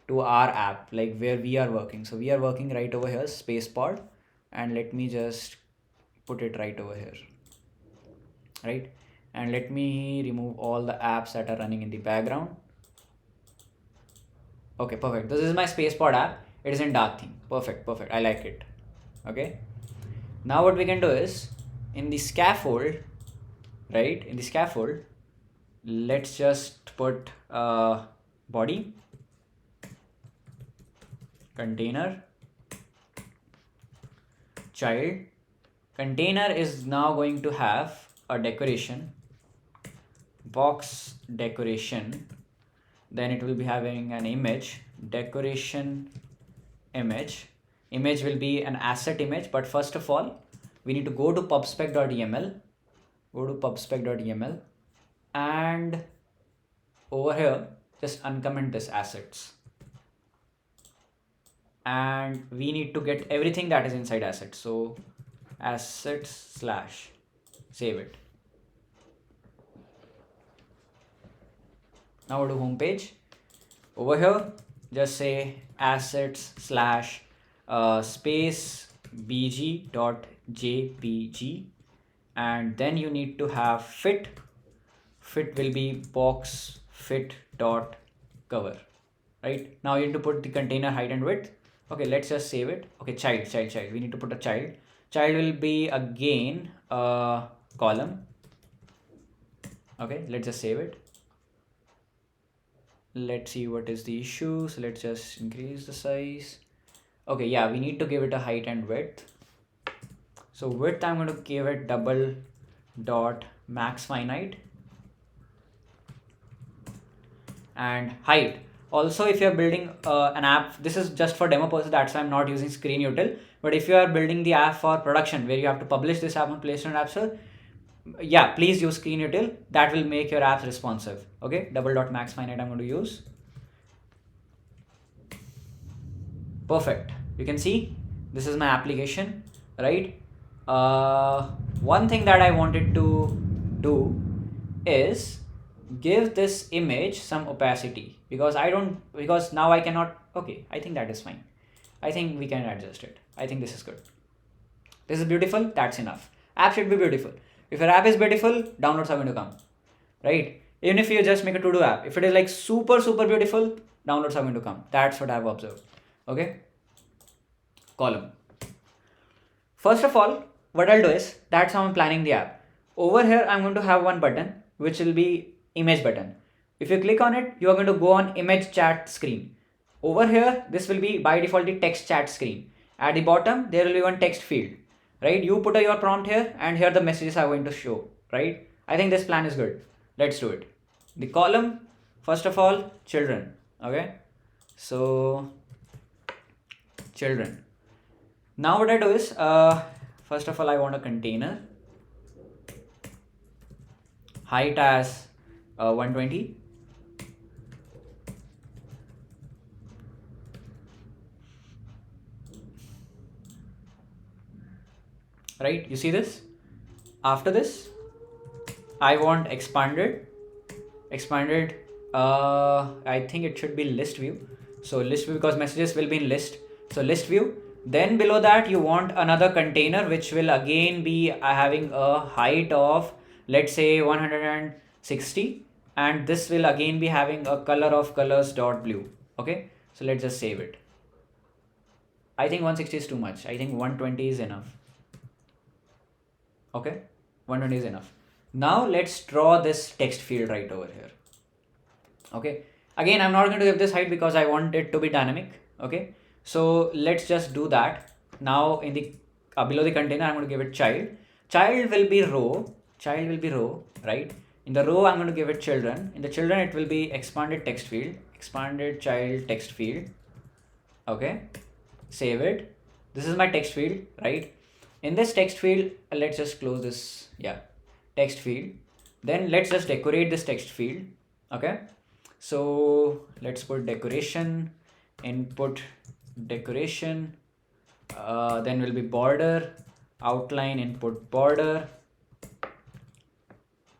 to our app, like where we are working. So we are working right over here, spacepod, and let me just put it right over here. Right, and let me remove all the apps that are running in the background. Okay, perfect. This is my spacepod app. It is in dark theme. Perfect. I like it. Okay, now what we can do is in the scaffold, right, in the scaffold, let's just put body, container, child. Container is now going to have a decoration, box decoration. Then it will be having an image, decoration image. Image will be an asset image, but first of all, we need to go to pubspec.yml, and over here, just uncomment this assets. And we need to get everything that is inside assets. So assets / save it. Now go to home page. Over here, just say assets / space bg.jpg, and then you need to have fit. Fit will be box fit.cover. Right, now you need to put the container height and width. Okay, let's just save it. Okay, child. We need to put a child. Child will be again a column. Okay, let's just save it. Let's see what is the issue. So let's just increase the size. Okay, yeah, we need to give it a height and width. So width, I'm going to give it double dot max finite, and height. Also, if you're building an app, this is just for demo purposes, that's why I'm not using screen util. But if you are building the app for production, where you have to publish this app on Play Store and App Store, yeah, please use screen util. That will make your apps responsive. Okay, double dot max finite I'm going to use. Perfect. You can see this is my application, right? One thing that I wanted to do is give this image some opacity, because now I cannot. Okay, I think that is fine. I think we can adjust it. I think this is good. This is beautiful. That's enough. App should be beautiful. If your app is beautiful, downloads are going to come, right? Even if you just make a to-do app, if it is like super beautiful, downloads are going to come. That's what I've observed. Okay, column. First of all, what I'll do is, that's how I'm planning the app. Over here, I'm going to have one button, which will be image button. If you click on it, you are going to go on image chat screen. Over here, this will be by default the text chat screen. At the bottom, there will be one text field, right? You put your prompt here, and here the messages are going to show, right? I think this plan is good. Let's do it. The column, first of all, children. Okay, so children. Now what I do is, first of all, I want a container, height as 120, right? You see this? After this, I want expanded. I think it should be list view. So list view, because messages will be in list. So list view. Then below that, you want another container, which will again be having a height of, let's say, 160, and this will again be having a color of colors.blue. Okay, so let's just save it. I think 160 is too much. I think 120 is enough. Okay, 120 is enough. Now let's draw this text field right over here. Okay, again, I'm not going to give this height because I want it to be dynamic. Okay, So let's just do that. Now in the below the container, I'm going to give it child. Child will be row. Child will be row, right? In the row, I'm going to give it children. In the children, it will be expanded text field. Expanded child text field. Okay. Save it. This is my text field, right? In this text field, let's just close this. Yeah, text field. Then let's just decorate this text field. Okay. So let's put decoration, input decoration, then will be border, outline, input border.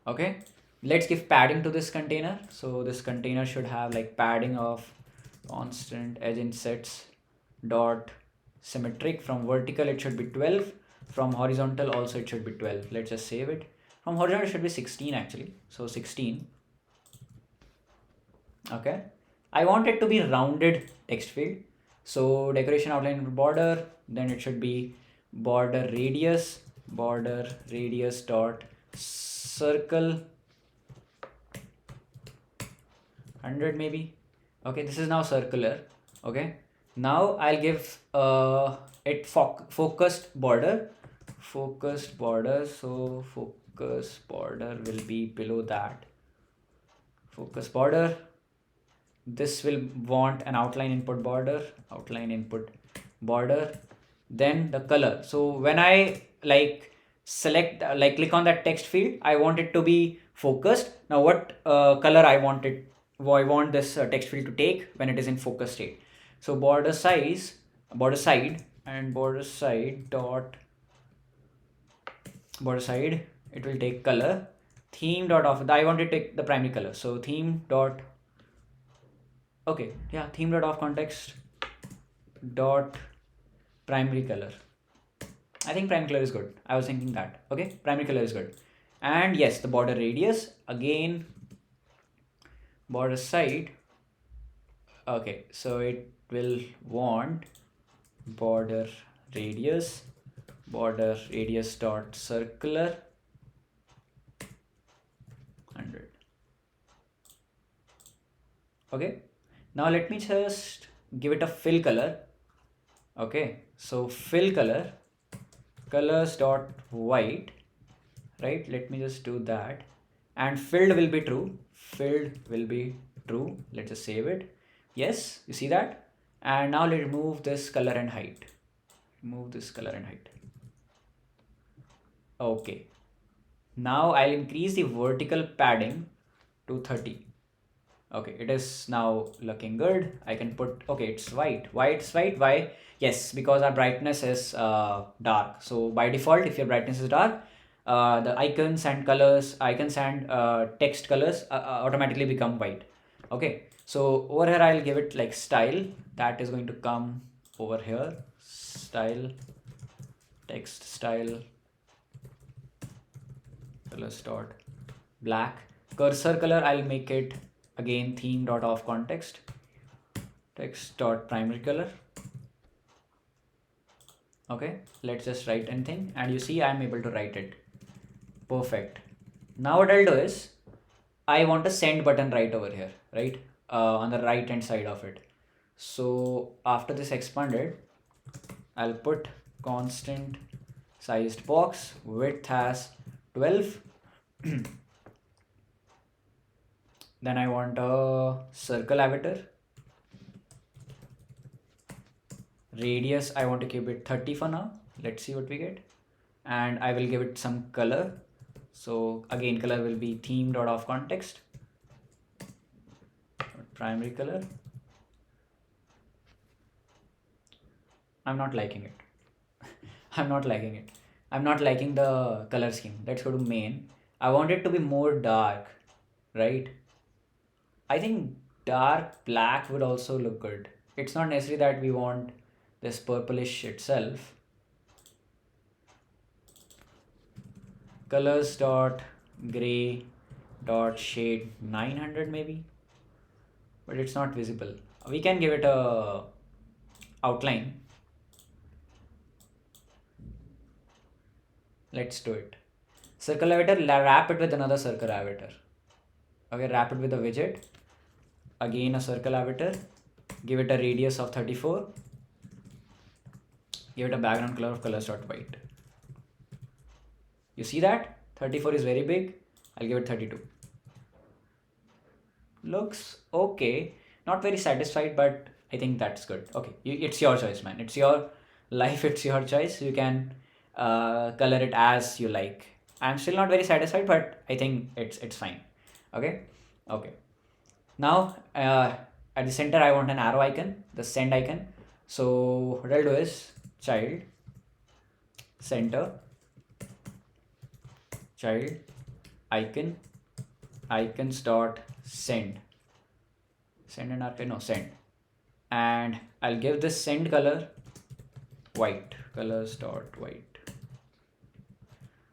Okay, let's give padding to this container. So this container should have like padding of constant edge insets dot symmetric. From vertical it should be 12, from horizontal also it should be 12. Let's just save it. From horizontal it should be 16 actually, so 16. Okay, I want it to be rounded text field. So decoration outline border, then it should be border radius dot circle 100 maybe. Okay, this is now circular. Okay, now I'll give it focused border. So focus border will be below that. Focus border. This will want an outline input border. Then the color. So when I select click on that text field, I want it to be focused. Now what color I want this text field to take when it is in focus state. So border side dot border side, it will take color. Theme dot of I want to take the primary color. So theme dot of context dot primary color. I think primary color is good. I was thinking that. Okay, primary color is good. And yes, the border radius, again border side. Okay, so it will want border radius dot circular 100. Okay, now let me just give it a fill color. Okay, so fill color, colors dot white, right? Let me just do that. And filled will be true. Let's just save it. Yes, you see that? And now let's remove this color and height. Okay. Now I'll increase the vertical padding to 30. Okay, it is now looking good. I can put, okay, it's white. Why it's white? Why? Yes, because our brightness is dark. So by default, if your brightness is dark, the icons and text colors automatically become white. Okay, so over here I'll give it like style. That is going to come over here. Style, text style, colors dot black. Cursor color, I'll make it again theme dot of context, text dot primary color. Okay, let's just write anything, and you see I'm able to write it. Perfect. Now what I'll do is I want a send button right over here, right? On the right hand side of it. So after this expanded, I'll put constant sized box, width as 12. Then I want a circle avatar. Radius, I want to keep it 30 for now. Let's see what we get. And I will give it some color. So again, color will be theme dot of context, primary color. I'm not liking it. I'm not liking the color scheme. Let's go to main. I want it to be more dark, right? I think dark black would also look good. It's not necessary that we want this purplish itself. Colors dot gray dot shade 900 maybe, but it's not visible. We can give it a outline. Let's do it. Circle avatar, wrap it with another circle avatar. Okay, wrap it with a widget. Again a circle avatar. Give it a radius of 34. Give it a background color of colors.white. You see that 34 is very big. I'll give it 32. Looks okay, not very satisfied, but I think that's good. Okay, it's your choice, man. It's your life, it's your choice. You can color it as you like. I'm still not very satisfied, but I think it's fine. Okay. Okay, now at the center I want an arrow icon, the send icon. So what I'll do is child center child icon icons dot send and archive, no, send, and I'll give this send color white, colors dot white.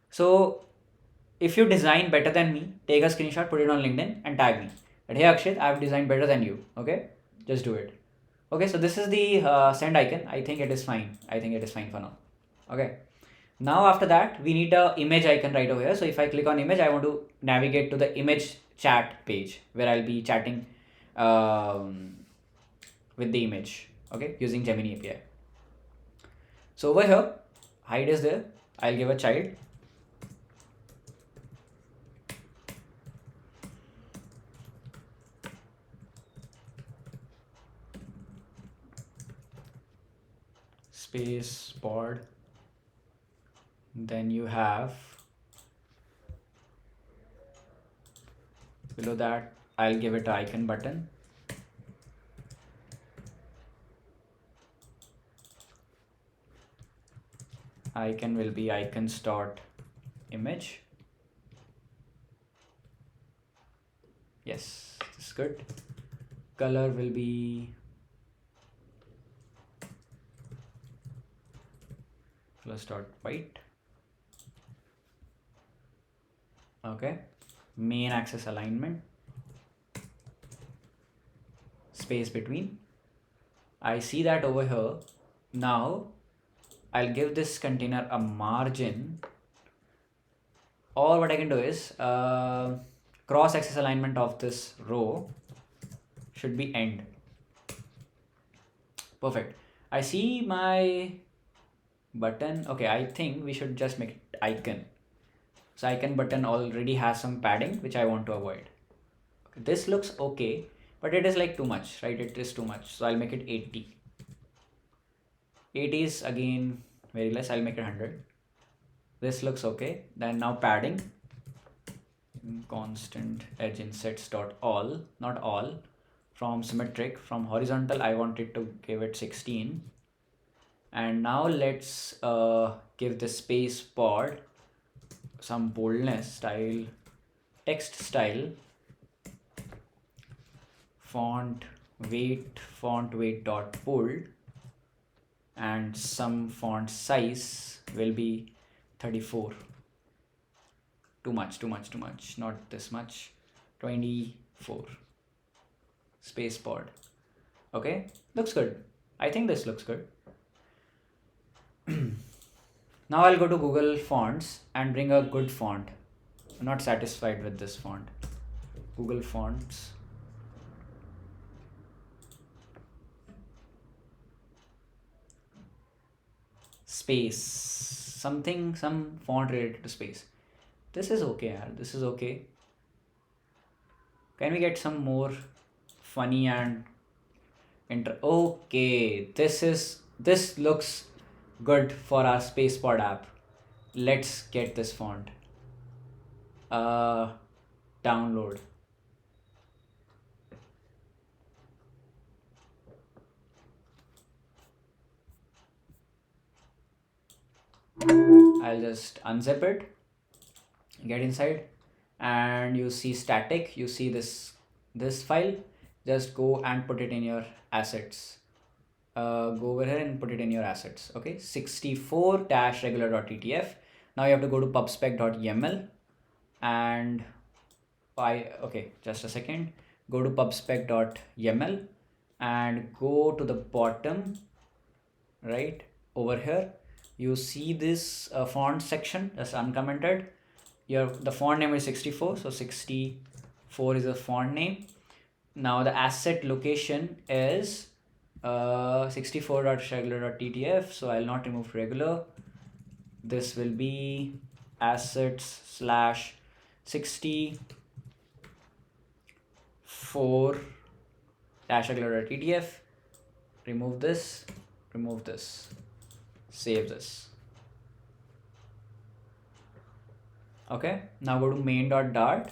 So if you design better than me, take a screenshot, put it on LinkedIn and tag me that, hey Akshit, I've designed better than you. Okay, just do it. Okay, so this is the send icon. I think it is fine. I think it is fine for now. Okay, now after that we need a image icon right over here. So if I click on image, I want to navigate to the image chat page where I'll be chatting with the image, okay, using Gemini API. So over here, hide is there. I'll give a child. Space pod. Then you have below that, I'll give it an icon button. Icon will be icons dot image. Yes, this is good. Color will be colors dot white. Okay, main axis alignment, space between. I see that over here. Now I'll give this container a margin, or what I can do is cross axis alignment of this row should be end. Perfect. I see my button. Okay, I think we should just make it icon. So icon button already has some padding which I want to avoid. Okay, this looks okay, but it is like too much, right? It is too much. So I'll make it 80. 80 is again very less. I'll make it 100. This looks okay. Then now padding, constant edge insets dot all, not all, from symmetric, from horizontal I want it to give it 16. And now let's give the space pod some boldness, style, text style, font weight dot bold, and some font size will be 34. Too much, not this much. 24. Space pod. Okay, looks good. I think this looks good. Now I'll go to Google Fonts and bring a good font. I'm not satisfied with this font. Google Fonts. Space. Some font related to space. This is okay, yaar. This is okay. Can we get some more funny and okay, this looks good for our spacepod app. Let's get this font. Download. I'll just unzip it, get inside, and you see static. You see this file. Just go and put it in your assets. Go over here and put it in your assets. Okay, 64-regular.ttf. Now you have to go to pubspec.yml and just a second. Go to pubspec.yml and go to the bottom right over here. You see this font section that's uncommented. The font name is 64, so 64 is the font name. Now the asset location is 64.regular.ttf, so I'll not remove regular. This will be assets slash 64 dash regular.ttf. Remove this, save this. Okay, now go to main.dart,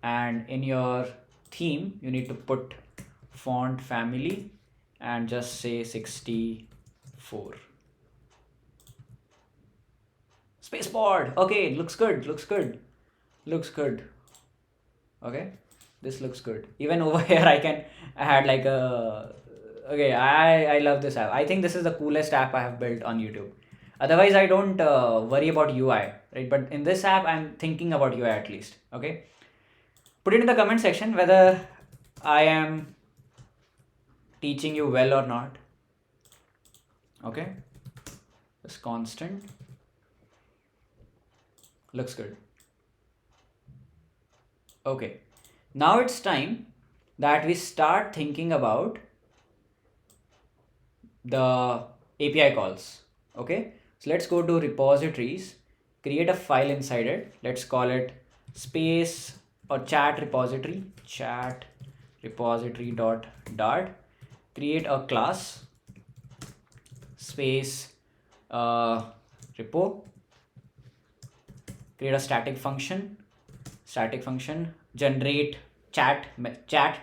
and in your theme you need to put font family and just say 64. Spaceboard. Okay, looks good. Okay, this looks good. Even over here I can add like a, okay, I love this app. I think this is the coolest app I have built on YouTube. Otherwise I don't worry about UI, right? But in this app I'm thinking about UI at least. Okay, put it in the comment section whether I am teaching you well or not. Okay, just constant. Looks good. Okay, now it's time that we start thinking about the API calls. Okay, so let's go to repositories, create a file inside it. Let's call it space or chat repository dot create a class space repo, create a static function generate chat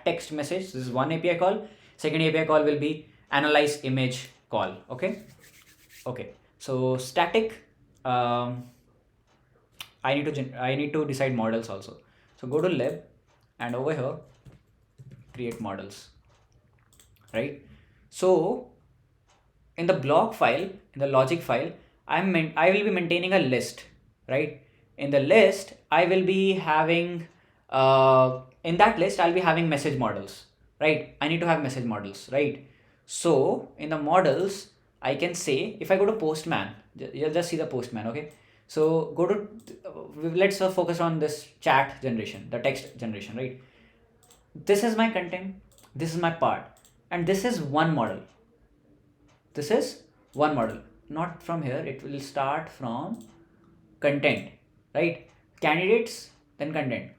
text message. This is one API call. Second API call will be analyze image call. Okay, so static, I need to decide models also. So go to lib and over here create models, right? So in the block file, in the logic file, I will be maintaining a list, right? In the list I will be having in that list I'll be having message models, right? I need to have message models, right? So in the models I can say, if I go to Postman, just see the Postman. Okay, so go to let's focus on this chat generation, the text generation, right? This is my content, this is my part, and this is one model. Not from here, it will start from content, right? Candidates, then content.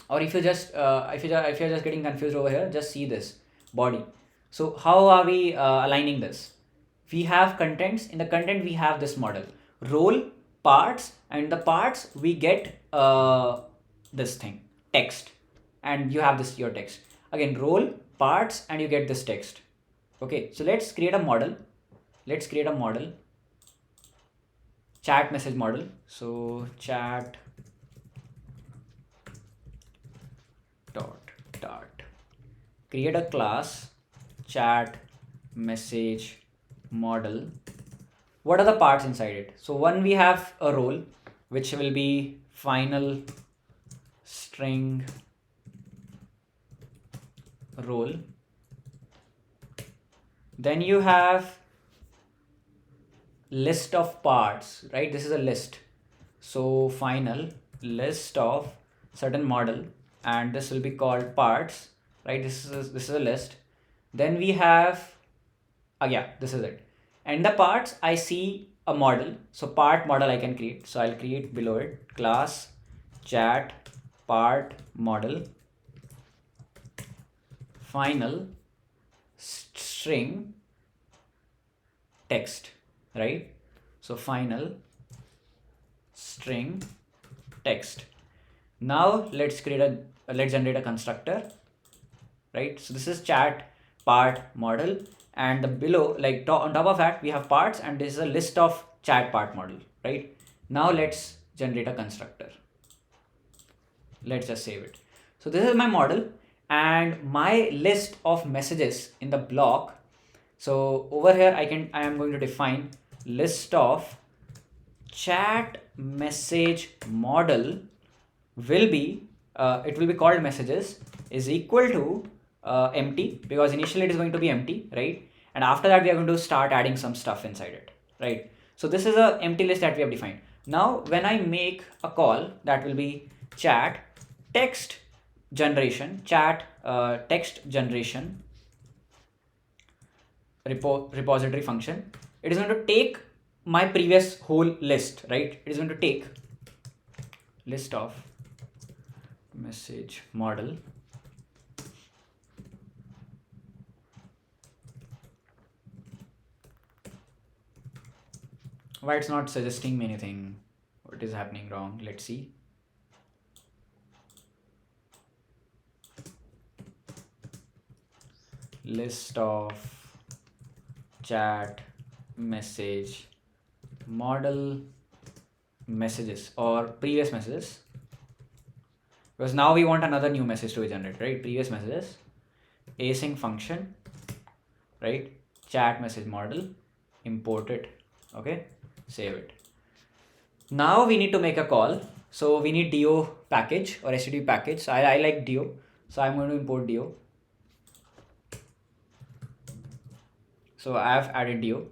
Or if you just if you're just getting confused over here, just see this body. So how are we aligning this? We have contents. In the content we have this model, role, parts, and the parts we get this thing, text, and you have this your text. Again, role, parts, and you get this text. Okay, so let's create a model. Chat message model. So chat dot create a class chat message model. What are the parts inside it? So one, we have a role which will be final string role. Then you have list of parts, right? This is a list. So final list of certain model, and this will be called parts, right? This is a list. Then we have this is it. And the parts, I see a model, so part model I can create. So I'll create below it class chat part model final string text, right? So final string text. Now let's generate a constructor, right? So this is chat part model, and the below, like on top of that, we have parts, and this is a list of chat part model, right? Now let's generate a constructor. Let's just save it. So this is my model and my list of messages in the block. So over here I am going to define list of chat message model will be it will be called messages is equal to empty, because initially it is going to be empty, right? And after that we are going to start adding some stuff inside it, right? So this is a empty list that we have defined. Now when I make a call, that will be chat text generation, repository function. It is going to take my previous whole list, right? It is going to take list of message model why it's not suggesting me anything. What is happening wrong? Let's see. List of chat message model messages or previous messages, because now we want another new message to be generated, right? Previous messages, async function, right? Chat message model, import it, okay, save it. Now we need to make a call. So we need do package or std package. So I like do, so I'm going to import do. So I have added do.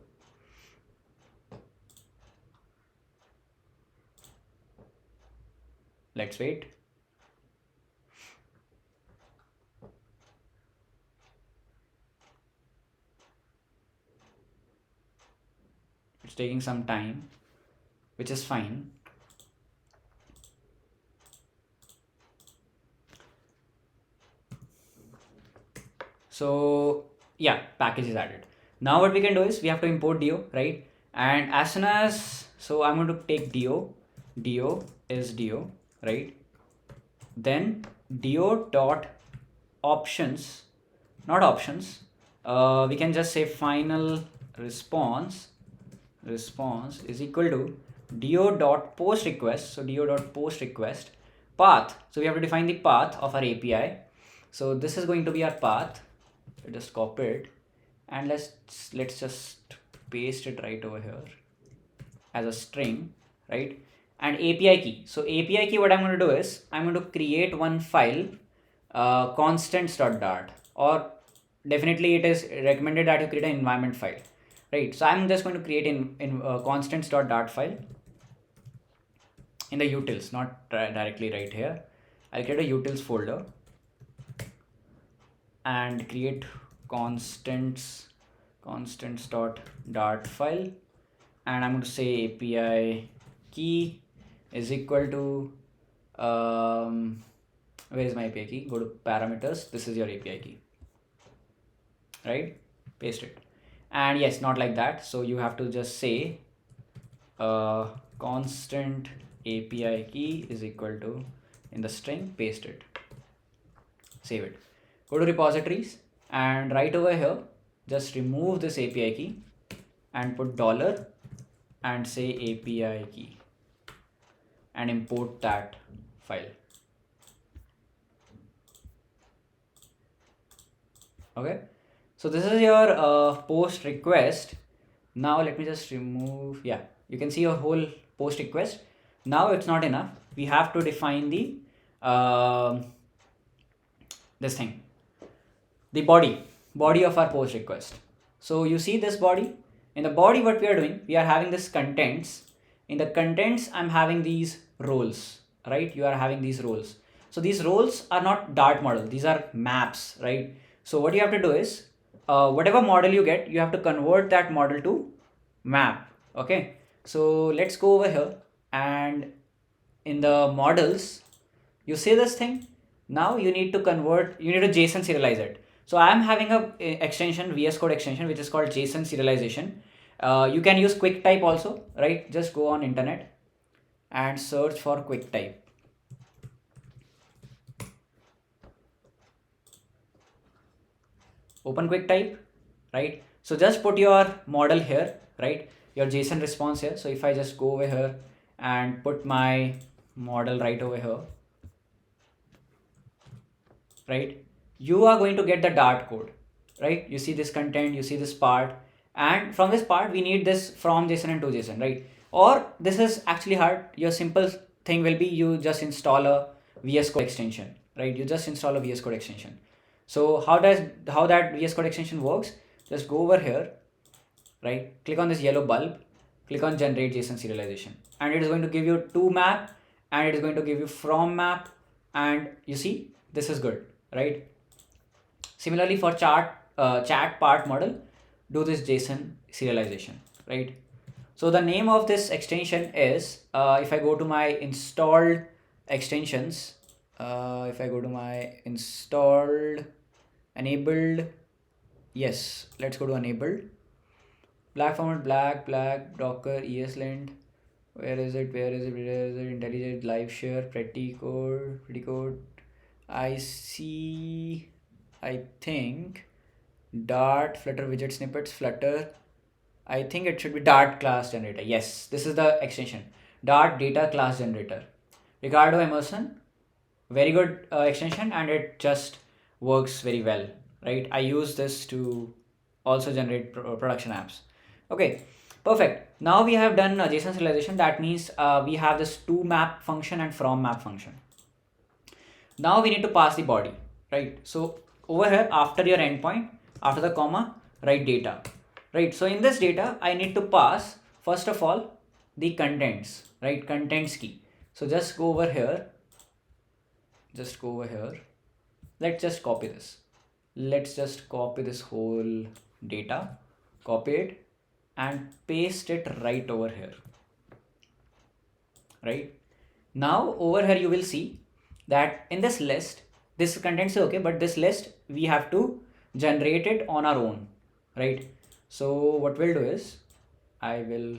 Let's wait. It's taking some time, which is fine. So yeah, package is added. Now what we can do is we have to import do, right? And as soon as, so I'm going to take do is do, right? Then do dot options, not options. We can just say final response is equal to do dot post request. So do dot post request path. So we have to define the path of our API. So this is going to be our path. I just copy it and let's just paste it right over here as a string, right? And API key. So API key, what I'm going to do is I'm going to create one file, constants.dart, or definitely it is recommended that you create an environment file, right? So I'm just going to create in constants.dart file in the utils, not directly right here. I'll create a utils folder and create constants.dart file, and I'm going to say API key is equal to where is my API key? Go to parameters. This is your API key, right? Paste it. And yes, not like that. So you have to just say constant API key is equal to, in the string, paste it, save it. Go to repositories and right over here, just remove this API key and put $, and say API key and import that file. Okay, so this is your post request. Now let me just remove, yeah, you can see your whole post request. Now it's not enough. We have to define the this thing, the body of our post request. So you see this body. In the body, what we are doing, we are having this contents. In the contents, I'm having these roles, right? You are having these roles. So these roles are not Dart model. These are maps, right? So what you have to do is, whatever model you get, you have to convert that model to map. Okay. So let's go over here, and in the models, you see this thing. Now you need to convert, you need to JSON serialize it. So I'm having a extension, VS Code extension, which is called JSON serialization. You can use QuickType also, right? Just go on internet and search for QuickType. Open QuickType, right? So just put your model here, right? Your JSON response here. So if I just go over here and put my model right over here, right? You are going to get the Dart code, right? You see this content, you see this part, and from this part we need this from JSON and to JSON, right? Or this is actually hard. Your simple thing will be you just install a VS Code extension, right? You just install a VS Code extension. So how that VS Code extension works? Just go over here, right? Click on this yellow bulb, click on generate JSON serialization, and it is going to give you to map, and it is going to give you from map, and you see this is good, right? Similarly for chat part model, do this JSON serialization, right? So the name of this extension is, if I go to my installed extensions, if I go to my installed, enabled, yes, let's go to enabled, black format, black, Docker, ESLint, where is it, IntelliJ, live share, pretty code, I see, I think, Dart, Flutter widget snippets, Flutter, I think it should be Dart class generator. Yes, this is the extension, Dart data class generator. Ricardo Emerson, very good extension, and it just works very well, right? I use this to also generate production apps. Okay, perfect. Now we have done JSON serialization. That means we have this to map function and from map function. Now we need to pass the body, right? So over here, after your endpoint, after the comma, write data, right? So in this data, I need to pass, first of all, the contents, right? Contents key. So just go over here. Let's just copy this. Let's just copy this whole data, copy it and paste it right over here, right? Now over here, you will see that in this list, this contents is okay, but this list, we have to generate it on our own, right? So what we'll do is, I will,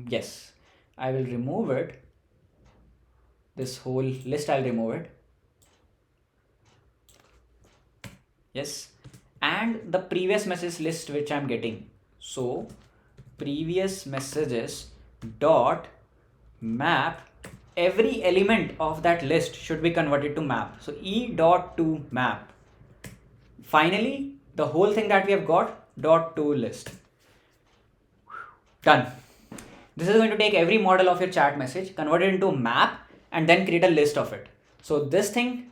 yes, I will remove it. This whole list, I'll remove it. Yes, and the previous message list which I'm getting. So previous messages dot map, every element of that list should be converted to map. So e dot to map. Finally, the whole thing that we have got dot to list. Done. This is going to take every model of your chat message, convert it into a map, and then create a list of it. So this thing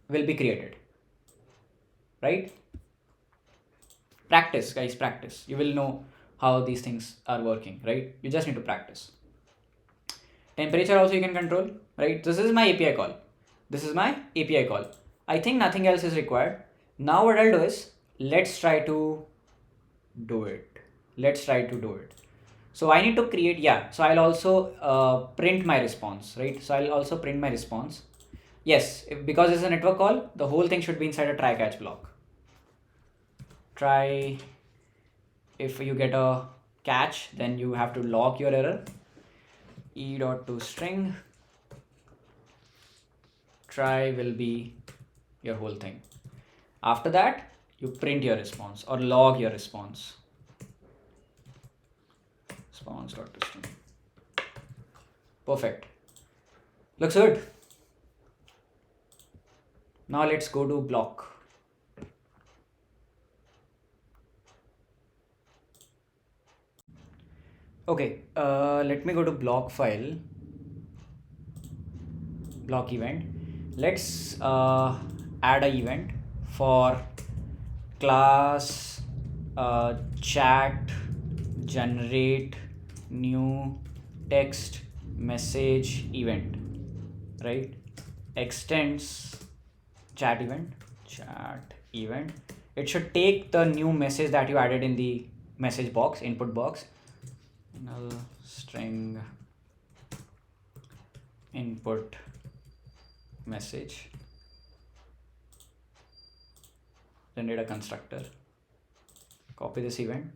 will be created, right? Practice, guys, practice. You will know how these things are working, right? You just need to practice. Temperature also you can control, right? This is my API call. I think nothing else is required. Now what I'll do is, let's try to do it. So I need to create, so I'll also print my response, right? So I'll also print my response. Yes, because it's a network call, the whole thing should be inside a try catch block. Try, if you get a catch, then you have to log your error. e.toString, try will be your whole thing. After that, you print your response or log your response. Response.toString. Perfect. Looks good. Now let's go to block. Okay, let me go to block file, block event. Let's add an event for class chat generate new text message event, right? Extends chat event. It should take the new message that you added in the message box, input box. Null string input message, generate a constructor, copy this event,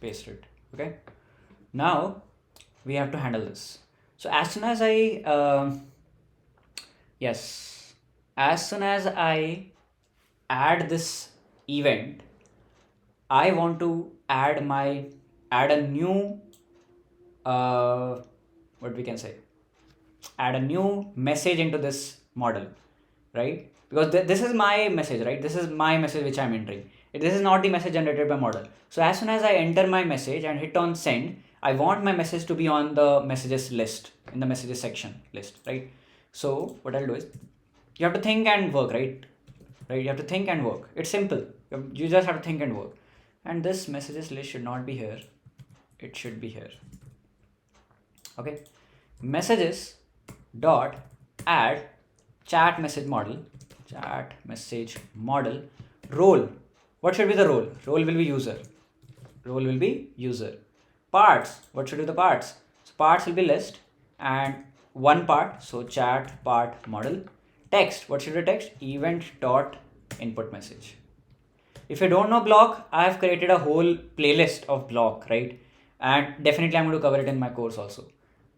paste it. Okay, now we have to handle this. So as soon as I add this event, I want to add a new add a new message into this model, right? Because this is my message, right? This is my message which I'm entering. This is not the message generated by model. So as soon as I enter my message and hit on send, I want my message to be on the messages list, in the messages section list, right? So what I'll do is, you have to think and work, right? right? You have to think and work. It's simple. You just have to think and work. And this messages list should not be here. It should be here. Okay. Messages dot add chat message model role. What should be the role? Role will be user. Role will be user. Parts. What should be the parts? So parts will be list and one part. So chat part model. Text. What should be text? Event dot input message. If you don't know block, I have created a whole playlist of block, right? And definitely I'm going to cover it in my course also,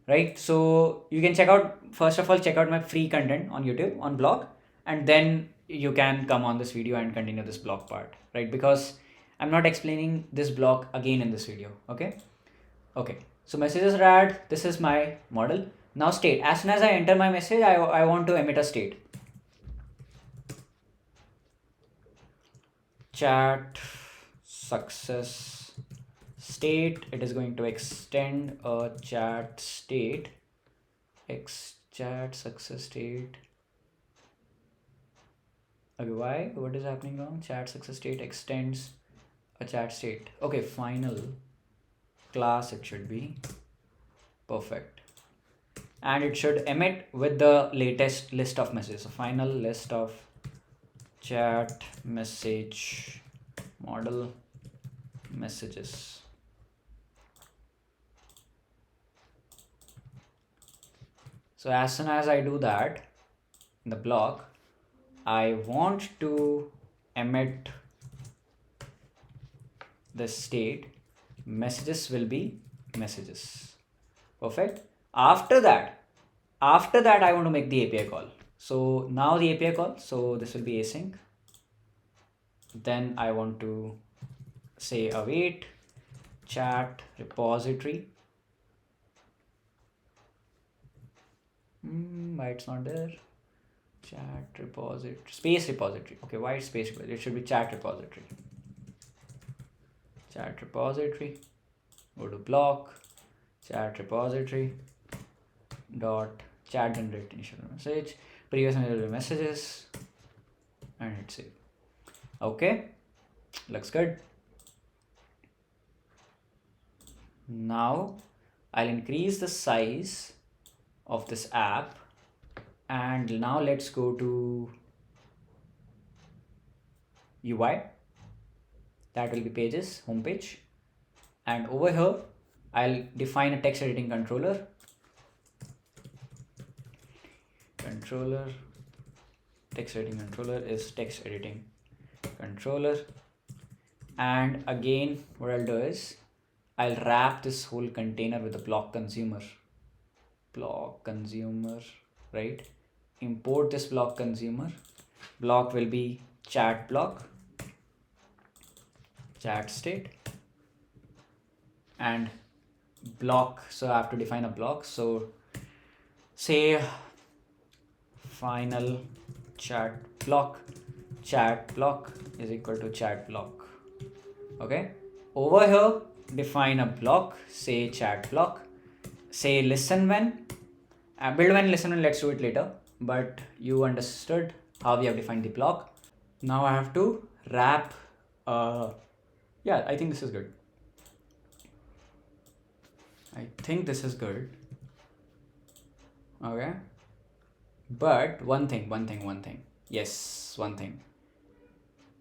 right? So you can check out, first of all, check out my free content on YouTube on block, and then you can come on this video and continue this block part, right? Because I'm not explaining this block again in this video, okay? Okay, so messages are add, this is my model. Now state, as soon as I enter my message, I want to emit a state. Chat success state. It is going to extend a chat state. Chat success state. Okay, why? What is happening wrong? Chat success state extends a chat state. Okay, final class it should be. Perfect. And it should emit with the latest list of messages. So final list of chat message model messages. So as soon as I do that in the block, I want to emit the state messages will be messages. Perfect. After that I want to make the API call. So now the API call, so this will be async. Then I want to say await chat repository. Why it's not there? Chat repository, space repository. Okay, why it's space repository? It should be chat repository. Chat repository. Go to block, chat repository dot chat generate initial message, previous messages, and hit save. Okay, looks good. Now I'll increase the size of this app, and now let's go to UI. That will be pages, homepage, and over here I'll define a text editing controller. Text editing controller is text editing controller. And again, what I'll do is I'll wrap this whole container with the block consumer, right? Import this block consumer. Block will be chat block, chat state, and block. So I have to define a block. So say final chat block is equal to chat block. Okay, over here define a block, say chat block, say listen when, build when, listen when, let's do it later, but you understood how we have defined the block. Now I have to wrap, yeah, I think this is good. Okay, but one thing. Yes, one thing.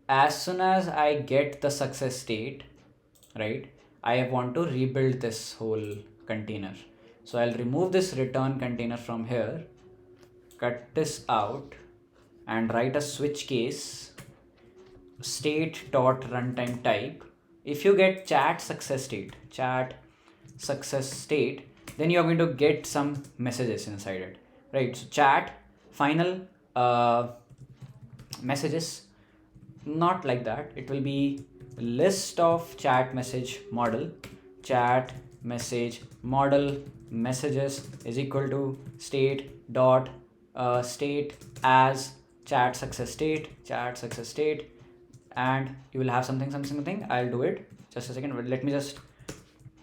As soon as I get the success state, right, I want to rebuild this whole container. So I'll remove this return container from here, cut this out, and write a switch case state dot runtime type. If you get chat success state, then you're going to get some messages inside it, right? So chat final messages, not like that. It will be list of chat message model messages is equal to state dot state as chat success state, and you will have something. I'll do it just a second, but let me just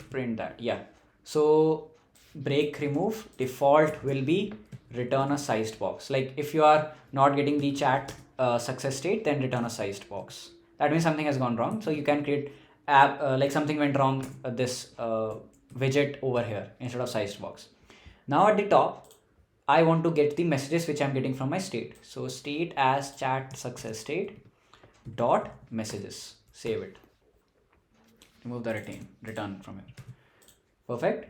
print that. Yeah, so break remove default will be return a sized box. Like if you are not getting the chat success state, then return a sized box. That means something has gone wrong. So you can create app like something went wrong, this widget over here instead of sized box. Now at the top, I want to get the messages which I'm getting from my state. So state as chat success state dot messages. Save it. Remove the return from it. Perfect.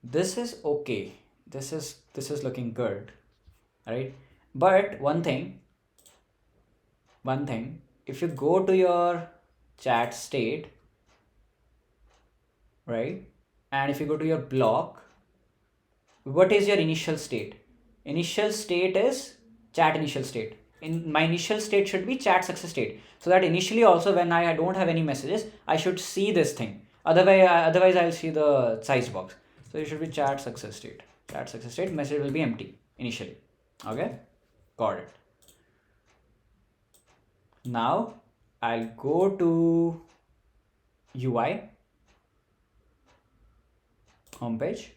This is okay. This is looking good, right? But one thing, if you go to your chat state, right, and if you go to your block, what is your initial state? Initial state is chat initial state. In my initial state should be chat success state, so that initially also when I don't have any messages, I should see this thing. Otherwise I'll see the size box. So it should be chat success state. Chat success state, message will be empty initially. Okay, got it. Now I'll go to UI homepage,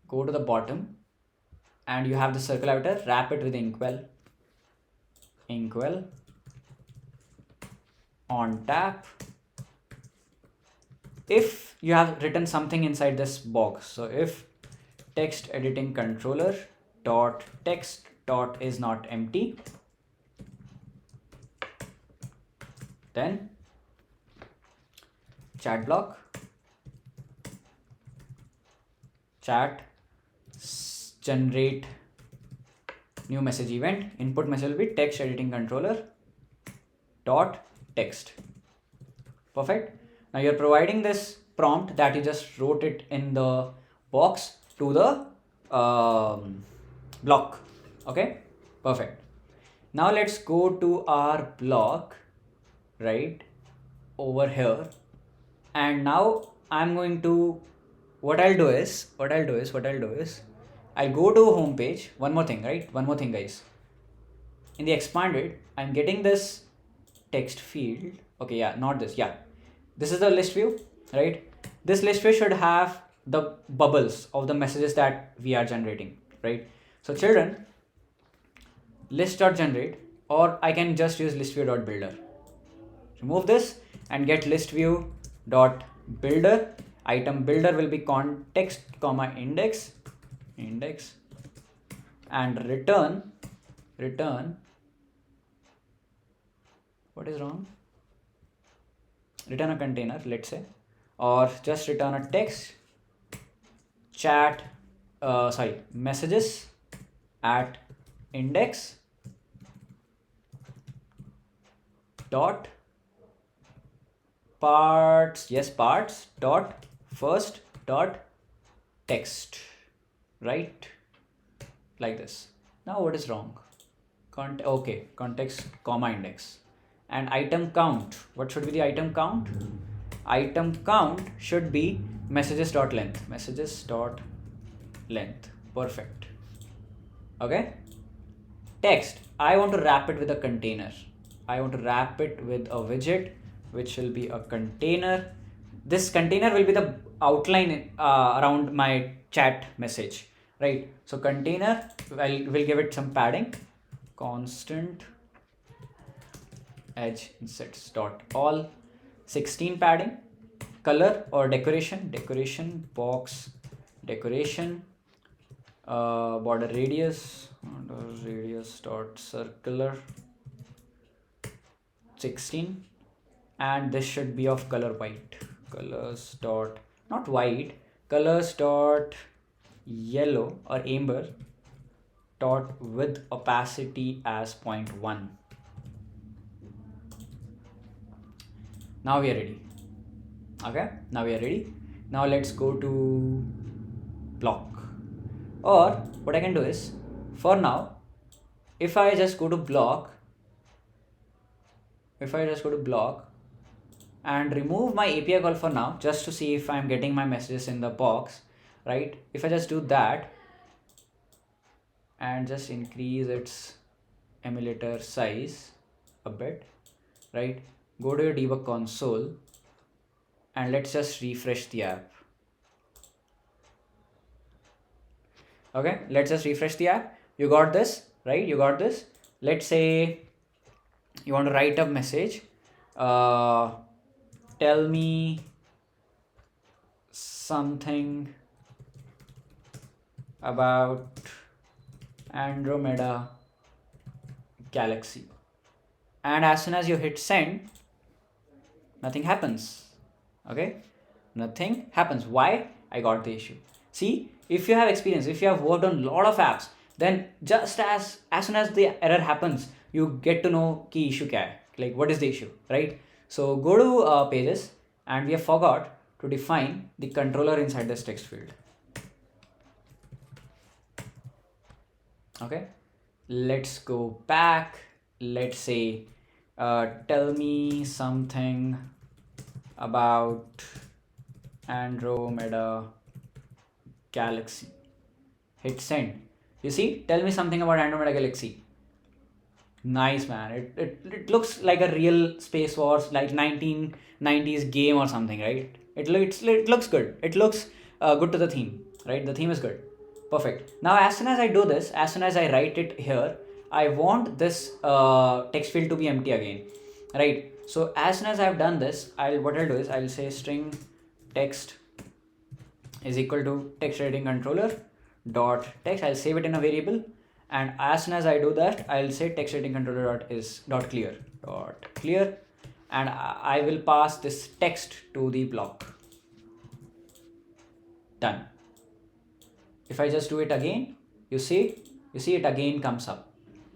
go to the bottom, and you have the circle outer, wrap it with inkwell on tap. If you have written something inside this box, so if text editing controller dot text dot is not empty, then chat block, chat generate new message event, input message will be text editing controller dot text. Perfect. Now you're providing this prompt that you just wrote it in the box to the block. Okay, perfect. Now let's go to our block right over here, and now I'm going to, what I'll do is I'll go to home page. One more thing guys, in the expanded I'm getting this text field. Okay, yeah, not this, yeah, this is the list view, right? This list view should have the bubbles of the messages that we are generating, right? So children, list.generate, or I can just use listview.builder. Remove this and get listview.builder. Item builder will be context comma index and return, what is wrong? Return a container, let's say, or just return a text chat messages at index dot parts dot first dot text, right? Like this. Now what is wrong? Context comma index. And item count, what should be the item count? Item count should be messages dot length. Perfect. Okay, text, I want to wrap it with a container. I want to wrap it with a widget which will be a container. This container will be the outline around my chat message, right? So container, we'll give it some padding, constant edge insets dot all 16 padding, color or decoration box decoration, border radius dot circular 16, and this should be of color white, colors dot not white, colors dot yellow or amber dot with opacity as 0.1. Now we are ready. Okay, now we are ready. Now let's go to block, or what I can do is, for now, if I just go to block and remove my API call for now, just to see if I'm getting my messages in the box, right? If I just do that and just increase its emulator size a bit, right? Go to your debug console and let's just refresh the app. Okay, let's just refresh the app. You got this, right? You got this. Let's say you want to write a message, tell me something about Andromeda galaxy, and as soon as you hit send, nothing happens. Okay, nothing happens. Why? I got the issue. See, if you have experience, if you have worked on a lot of apps, then just as soon as the error happens, you get to know key issue kya hai, like what is the issue, right? So go to pages, and we have forgot to define the controller inside this text field. Okay, let's go back. Let's say tell me something about Andromeda galaxy. Hit send. You see, tell me something about Andromeda galaxy. Nice, man. It looks like a real Space Wars, like 1990s game or something, right? It looks good. It looks good to the theme, right? The theme is good. Perfect. Now, as soon as I do this, as soon as I write it here, I want this text field to be empty again, right? So as soon as I've done this, what I'll do is I'll say string text is equal to text editing controller dot text. I'll save it in a variable, and as soon as I do that, I'll say text editing controller dot clear, and I will pass this text to the block. Done. If I just do it again, you see it again comes up,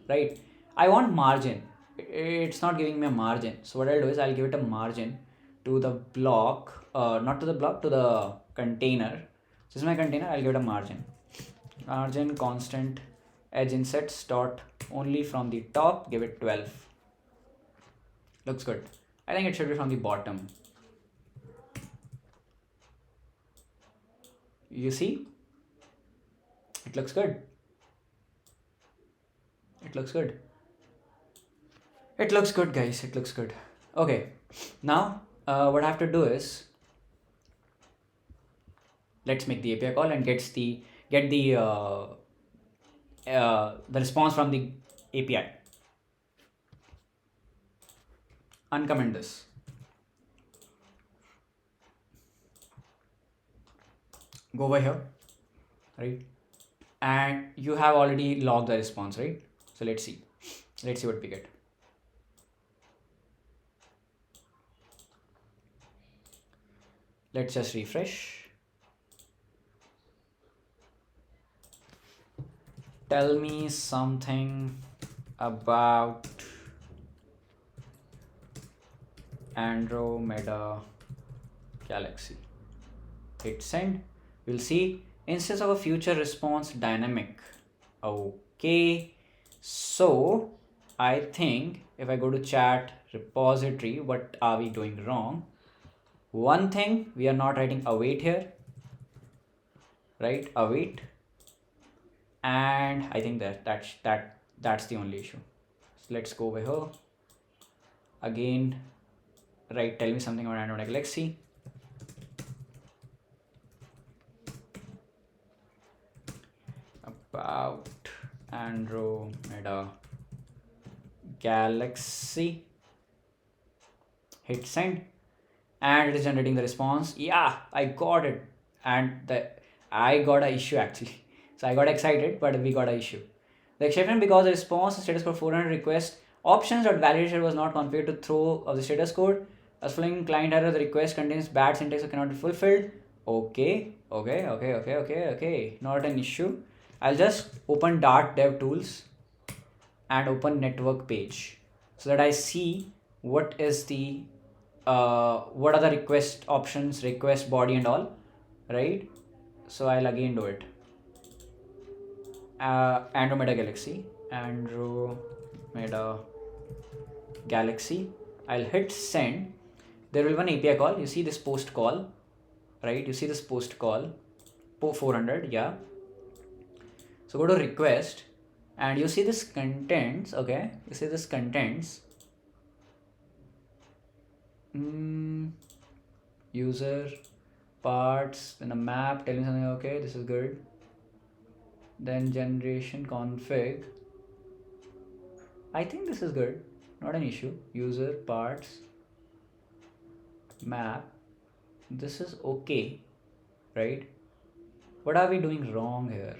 right? I want margin. It's not giving me a margin, so what I'll do is I'll give it a margin to the block, not to the block, to the container. This is my container. I'll give it a margin constant edge insets dot only from the top, give it 12. Looks good. I think it should be from the bottom. You see, it looks good. It looks good. It looks good, guys. It looks good. Okay, now what I have to do is let's make the API call and get the response from the API. Uncomment this. Go over here, right? And you have already logged the response, right? So let's see what we get. Let's just refresh. Tell me something about Andromeda galaxy. Hit send. You'll see instance of a future response dynamic. Okay, so I think if I go to chat repository, what are we doing wrong? One thing, we are not writing await here, right? Await, and I think that's the only issue. So let's go over here again. Right, tell me something about Andromeda galaxy. About Andromeda galaxy. Hit send, and it is generating the response. Yeah, I got it, and I got an issue actually. So I got excited, but we got an issue. The exception because the response status code 400 request options.validator was not configured to throw of the status code. As following client error, the request contains bad syntax or cannot be fulfilled. Okay. Not an issue. I'll just open Dart Dev Tools and open network page so that I see what is the what are the request options, request body and all, right? So I'll again do it. Andromeda galaxy. I'll hit send. There will be an API call. You see this post call, right? You see this post call 400, yeah. So go to request, and you see this contents. Okay, you see this contents. User parts in a map, telling something. Okay, this is good. Then generation config. I think this is good, not an issue. User parts map, this is okay, right? What are we doing wrong here?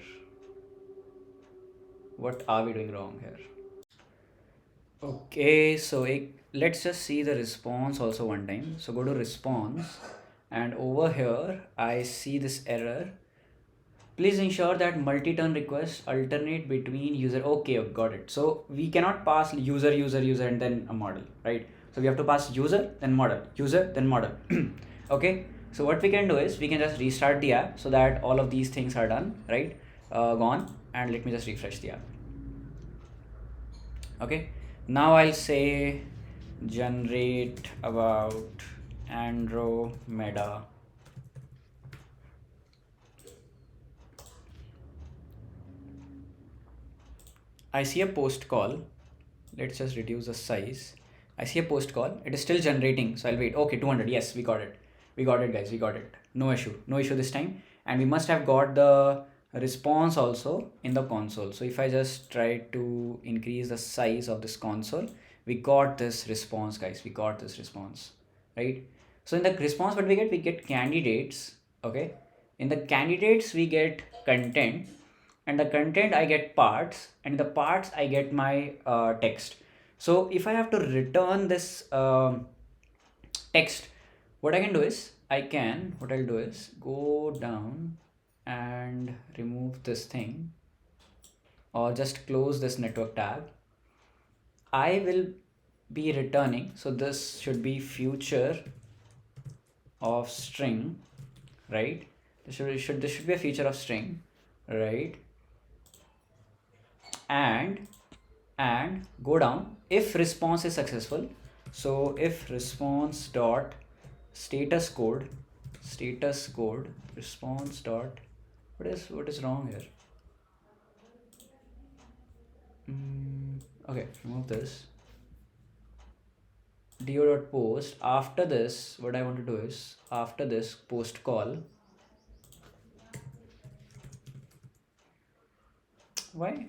What are we doing wrong here? Okay, so let's just see the response also one time. So go to response, and over here I see this error. Please ensure that multi-turn requests alternate between user. Okay, got it. So we cannot pass user and then a model, right? So we have to pass user then model, user then model. Okay, so what we can do is we can just restart the app so that all of these things are done, right? Gone. And let me just refresh the app. Okay, now I'll say generate about Andromeda. I see a post call. Let's just reduce the size. I see a post call. It is still generating, so I'll wait. Okay, 200. Yes, we got it. We got it, guys. We got it. No issue. No issue this time. And we must have got the response also in the console. So if I just try to increase the size of this console, we got this response, guys. We got this response, right? So in the response, what we get candidates. Okay. In the candidates, we get content, and the content I get parts, and the parts I get my text. So if I have to return this text, what I can do is what I'll do is go down and remove this thing, or just close this network tab. I will be returning, so this should be future of string, right? This should be a feature of string, right? And go down if response is successful. So if response dot status code response dot, what is wrong here? Okay, remove this. Do.post. After this, what I want to do is, after this post call, why?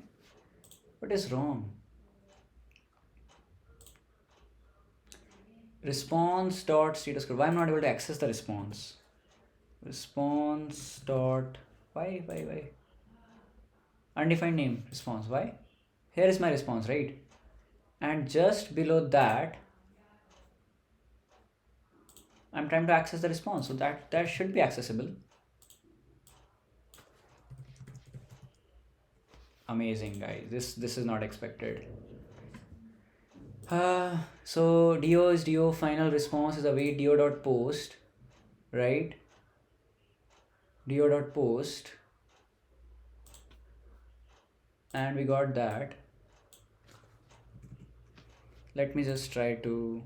What is wrong? Response dot status code. Why I'm not able to access the response? Response dot, why? Undefined name response. Why? Here is my response, right? And just below that, I'm trying to access the response, so that should be accessible. Amazing, guys. This is not expected. So do final response is await do.post, right? Do.post, and we got that. Let me just try to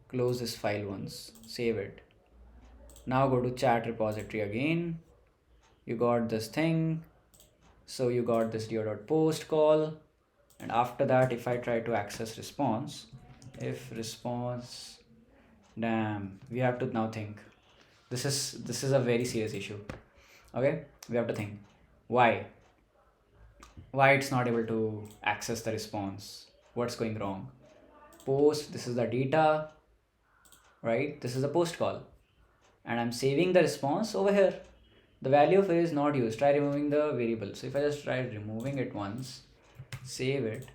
close this file once, save it. Now go to chat repository again. You got this thing, so you got this do.post call, and after that, if I try to access response, if response, damn, we have to now think. This is a very serious issue. Okay, we have to think why it's not able to access the response. What's going wrong? Post, this is the data, right? This is a post call, and I'm saving the response over here. The value of it is not used. Try removing the variable. So if I just try removing it once, save it,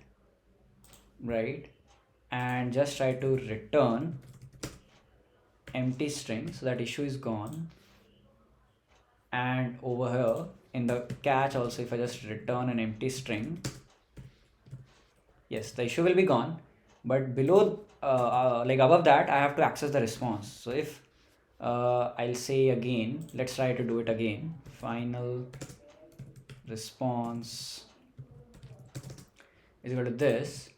right, and just try to return empty string, so that issue is gone. And over here in the catch also, if I just return an empty string, yes, the issue will be gone. But below, like above that, I have to access the response. So if I'll say again, let's try to do it again. Final response is equal to this,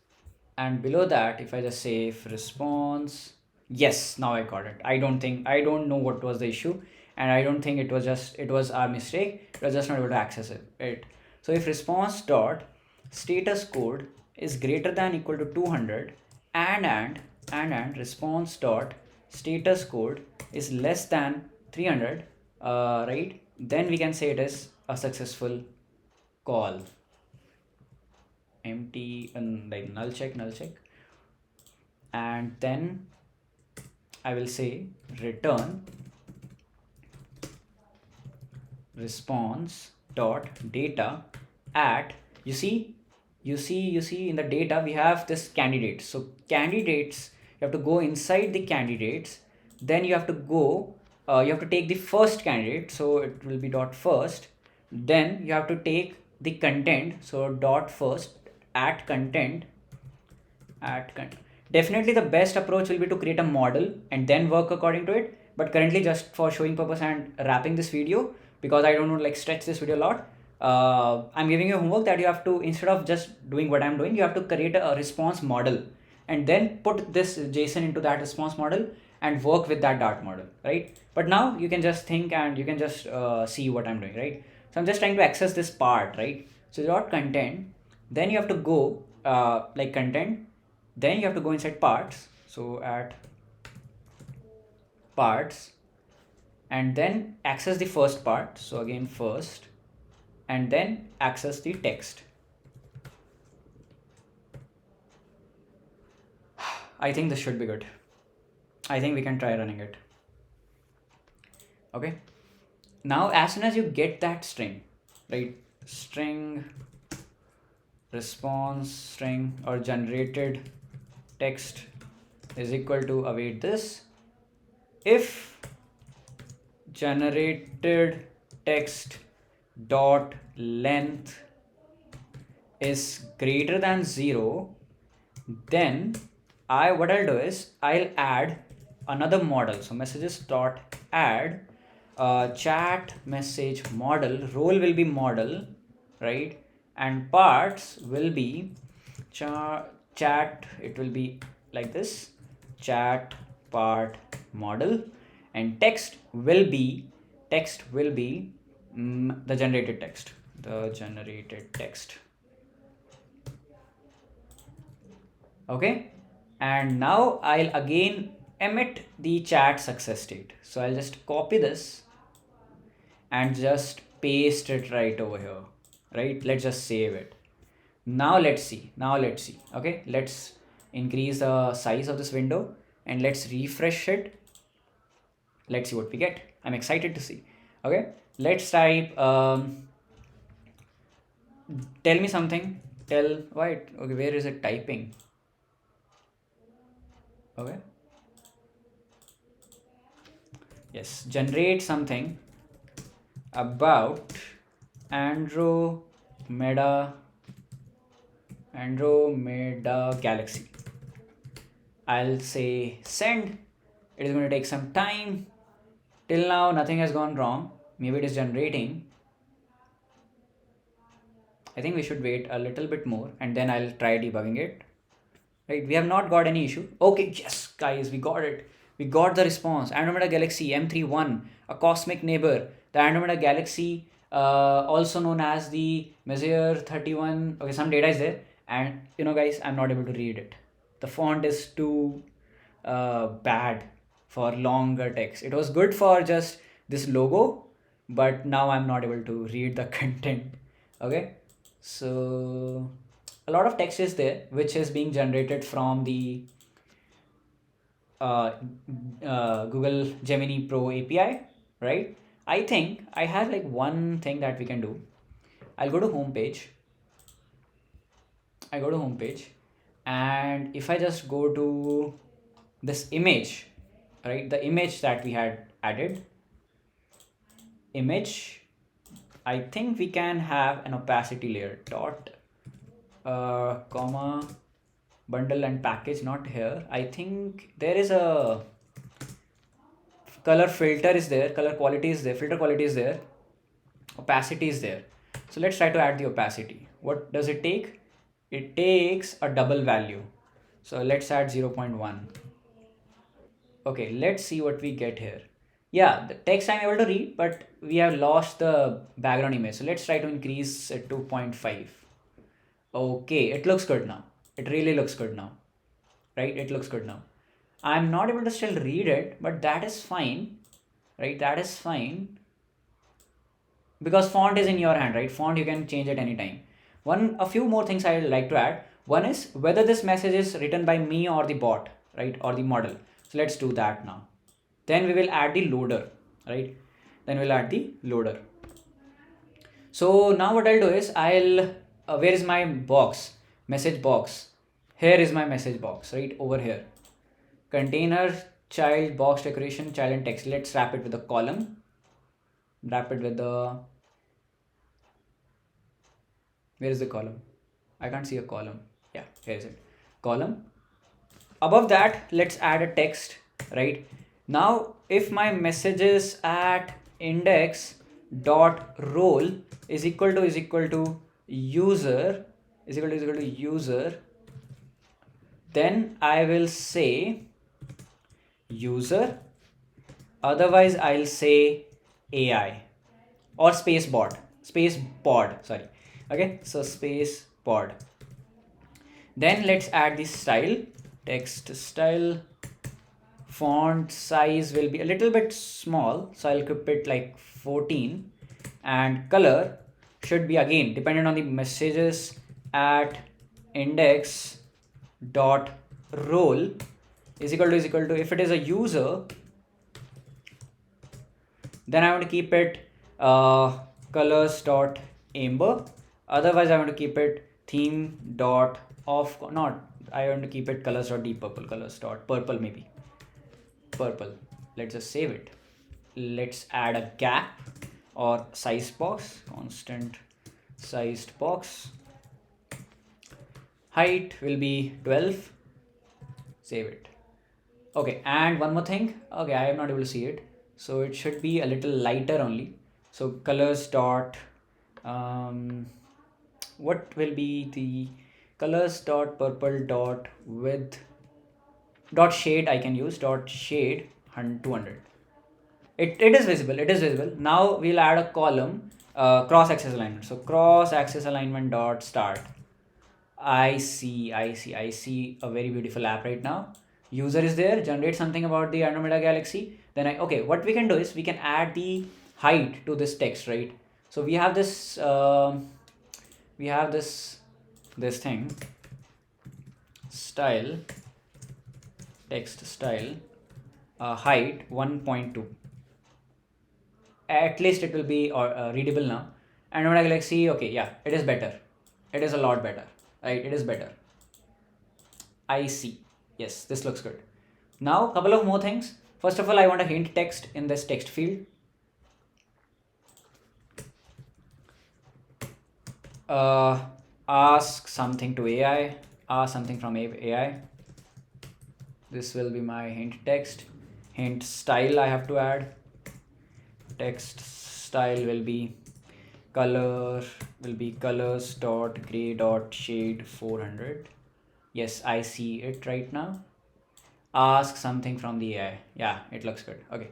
and below that, if I just say if response, yes, now I got it. I don't know what was the issue, and I don't think it was our mistake. It was just not able to access it. So if response dot status code is greater than equal to 200, and response dot status code is less than 300, right, then we can say it is a successful call. empty and like null check, and then I will say return response dot data at, you see in the data we have this candidate. So candidates, you have to go inside the candidates, then you have to go you have to take the first candidate, so it will be dot first, then you have to take the content, so dot first at content. Definitely the best approach will be to create a model and then work according to it, but currently just for showing purpose and wrapping this video, because I don't want to like stretch this video a lot, I'm giving you homework that you have to, instead of just doing what I'm doing, you have to create a response model and then put this JSON into that response model and work with that Dart model, right? But now you can just think and you can just see what I'm doing, right? So I'm just trying to access this part, right? So dot content, then you have to go like content, then you have to go inside parts, so at parts, and then access the first part, so again first, and then access the text. I think this should be good. I think we can try running it. Okay, now as soon as you get that string, right, string response string or generated text is equal to, await this, if generated text dot length is greater than 0, then what I'll do is I'll add another model. So messages dot add chat message model, role will be model, right, and parts will be chat, it will be like this, chat part model, and text will be the generated text. Okay, and now I'll again emit the chat success state. So I'll just copy this and just paste it right over here, right? Let's just save it. Now let's see. Okay, let's increase the size of this window and let's refresh it. Let's see what we get. I'm excited to see. Okay, let's type tell me something. Okay, where is it typing? Okay, yes, generate something about Andromeda galaxy. I'll say send. It is going to take some time. Till now nothing has gone wrong. Maybe it is generating. I think we should wait a little bit more and then I'll try debugging it. Right, we have not got any issue. Okay, yes guys, we got it. We got the response. Andromeda galaxy M31, a cosmic neighbor. The Andromeda galaxy, also known as the Messier 31. Okay, some data is there, and you know guys, I'm not able to read it. The font is too bad for longer text. It was good for just this logo, but now I'm not able to read the content. Okay, so a lot of text is there which is being generated from the Google Gemini Pro API, right? I think I have like one thing that we can do. I'll go to home page. And if I just go to this image, right, the image that we had added, image, I think we can have an opacity layer dot comma bundle and package, not here. I think there is a color filter is there, color quality is there, filter quality is there, opacity is there. So let's try to add the opacity. What does it take? It takes a double value. So let's add 0.1. Okay, let's see what we get here. Yeah, the text I'm able to read, but we have lost the background image. So let's try to increase it to 0.5. Okay, it looks good now. It really looks good now, right? It looks good now. I'm not able to still read it, but that is fine, right? That is fine because font is in your hand, right? Font you can change at any time. A few more things I would like to add. One is whether this message is written by me or the bot, right, or the model. So let's do that now. Then we will add the loader, right? Then we'll add the loader. So now what I'll do is where is my box? Message box. Here is my message box, right over here. Container, child, box decoration, child and text. Let's wrap it with a column. Wrap it with the, where is the column? I can't see a column. Yeah, here is it. Column. Above that, let's add a text, right? Now, if my messages at index dot role is equal to user is equal to user, then I will say user, otherwise I'll say AI or space pod, sorry. Okay, so space pod. Then let's add the style, text style. Font size will be a little bit small, so I'll keep it like 14, and color should be again dependent on the messages at index dot role is equal to if it is a user, then I want to keep it colors dot amber, otherwise I want to keep it theme dot off, not, I want to keep it colors dot deep purple, colors dot purple, maybe purple. Let's just save it. Let's add a gap or size box, constant sized box. Height will be 12. Save it. Okay, and one more thing. Okay, I am not able to see it, so it should be a little lighter only. So colors dot what will be the colors dot purple dot with dot shade, I can use dot shade 200. It is visible. Now we'll add a column, cross axis alignment. So cross axis alignment dot start. I see a very beautiful app right now. User is there, generate something about the Andromeda galaxy. Then okay, what we can do is we can add the height to this text, right? So we have this this thing, style, text style, height 1.2. At least it will be readable now. Andromeda galaxy, okay, yeah, it is better. It is a lot better, right? It is better. I see. Yes, this looks good. Now, couple of more things. First of all, I want a hint text in this text field. Ask something to AI. Ask something from AI. This will be my hint text. Hint style I have to add. Text style will be colors dot gray dot shade 400. Yes, I see it right now. Ask something from the AI. Yeah, it looks good. Okay,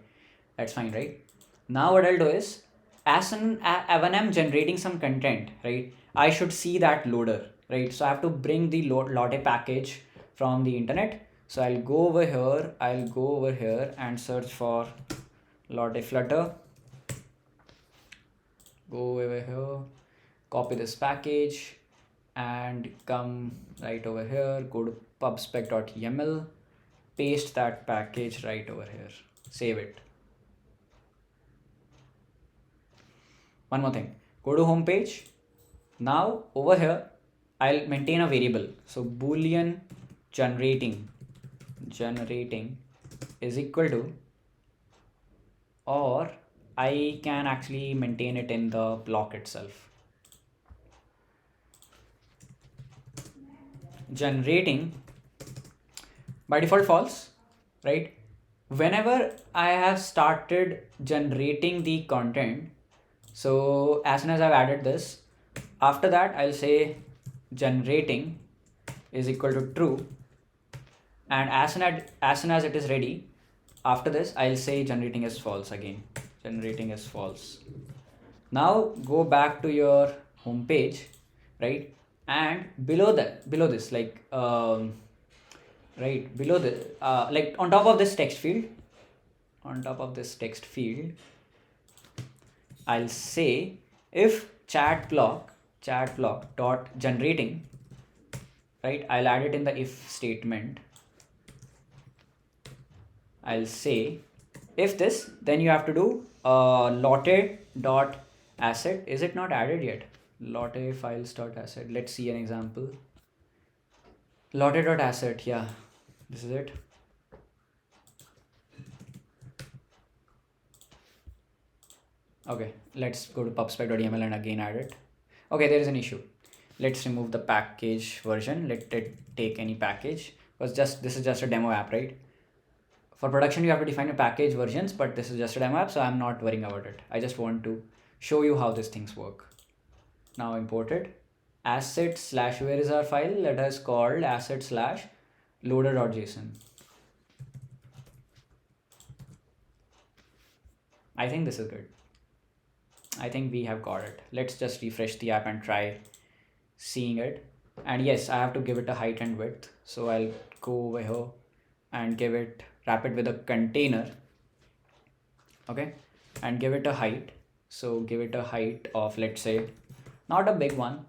that's fine, right? Now what I'll do is, when I'm generating some content, right, I should see that loader, right? So I have to bring the Lotte package from the internet. So I'll go over here and search for Lotte Flutter. Go over here, copy this package and come right over here, go to pubspec.yaml, paste that package right over here, save it. One more thing, go to home page. Now over here I'll maintain a variable, so boolean generating is equal to, or I can actually maintain it in the block itself. Generating by default false, right? Whenever I have started generating the content, so as soon as I've added this, after that I'll say generating is equal to true, and as soon as it is ready, after this I'll say generating is false again. Generating is false. Now go back to your home page, right? And below this, like right below the like on top of this text field, I'll say if chat block chat block dot generating, right? I'll add it in the if statement. I'll say if this, then you have to do lotte dot asset. Is it not added yet? Lotte files dot asset. Let's see an example. Lotte dot asset. Yeah, this is it. Okay, let's go to pubspec.yml and again add it. Okay, there is an issue. Let's remove the package version. Let it take any package, because this is just a demo app, right? For production, you have to define a package versions, but this is just a demo app, so I'm not worrying about it. I just want to show you how these things work. Now import it. Asset slash, where is our file? Let us called asset slash loader.json. I think this is good. I think we have got it. Let's just refresh the app and try seeing it. And yes, I have to give it a height and width. So I'll go over here and wrap it with a container. Okay, and give it a height. So give it a height of, let's say, not a big one.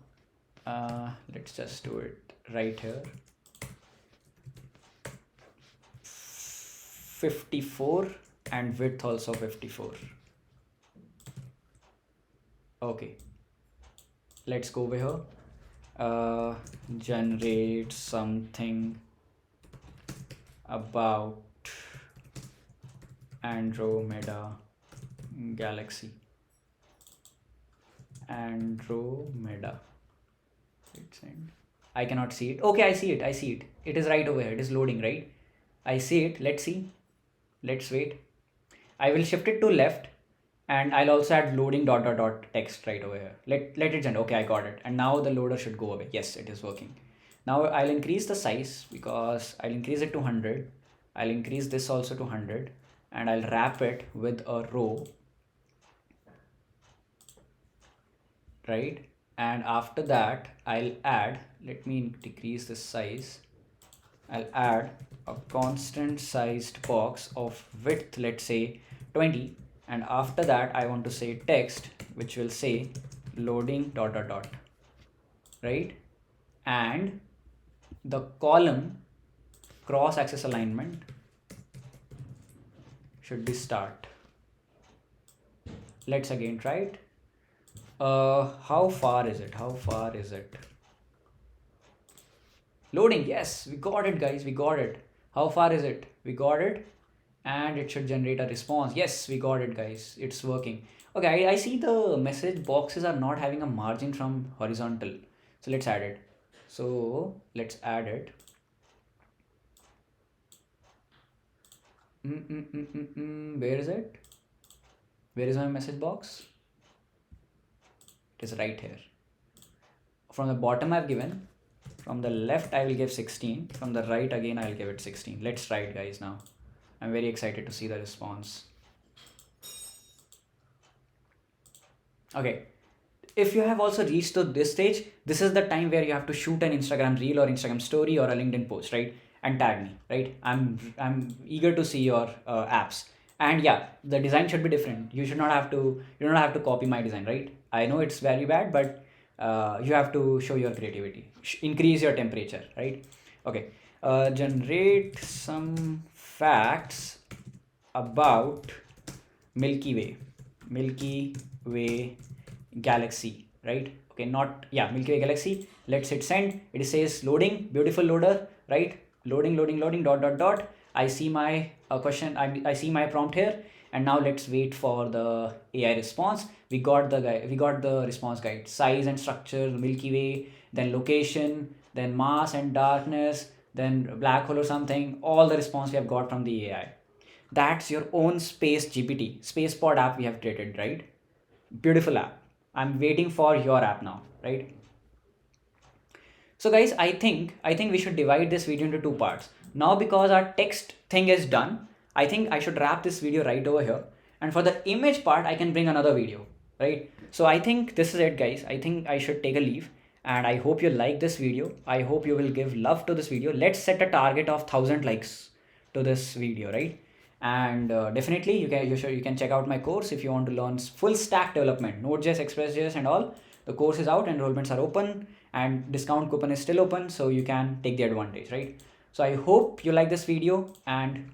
Let's just do it right here. 54 and width also 54. Okay, let's go over here. Generate something about Andromeda galaxy. Andromeda. Let's send. I cannot see it. Okay, I see it. It is right over here. It is loading, right? I see it. Let's see. Let's wait. I will shift it to left. And I'll also add loading dot dot dot text right over here. Let it generate. Okay, I got it. And now the loader should go away. Yes, it is working. Now I'll increase the size, because I'll increase it to 100. I'll increase this also to 100. And I'll wrap it with a row. Right? And after that, I'll add, let me decrease the size. I'll add a constant sized box of width, let's say 20. And after that, I want to say text, which will say loading dot dot dot, right? And the column cross axis alignment should be start. Let's again try it. How far is it? Loading. Yes, we got it, guys. We got it. How far is it? We got it. And it should generate a response. Yes, we got it, guys. It's working. Okay, I see the message boxes are not having a margin from horizontal. So let's add it. So let's add it. Where is it? Where is my message box? It is right here. From the bottom I've given. From the left I will give 16. From the right again I'll give it 16. Let's try it, guys, now. I'm very excited to see the response. Okay, if you have also reached to this stage, this is the time where you have to shoot an Instagram reel or Instagram story or a LinkedIn post, right? And tag me, right? I'm eager to see your apps. And yeah, the design should be different. You don't have to copy my design, right? I know it's very bad, but you have to show your creativity, increase your temperature, right? Okay, generate some facts about Milky Way galaxy, right? Okay, not, yeah, Milky Way galaxy. Let's hit send. It says loading, beautiful loader, right? Loading dot dot dot. I see my question. I see my prompt here. And now let's wait for the AI response. We got the response guide: size and structure, Milky Way, then location, then mass and darkness, then black hole or something. All the response we have got from the AI. That's your own space GPT, space pod app we have created, right? Beautiful app. I'm waiting for your app now, right? So guys, I think we should divide this video into two parts. Now, because our text thing is done, I think I should wrap this video right over here. And for the image part, I can bring another video, right? So I think this is it, guys. I think I should take a leave. And I hope you like this video. I hope you will give love to this video. Let's set a target of 1,000 likes to this video, right? And definitely you can check out my course if you want to learn full stack development, Node.js, Express.js and all. The course is out, enrollments are open, and discount coupon is still open, so you can take the advantage, right? So I hope you like this video, and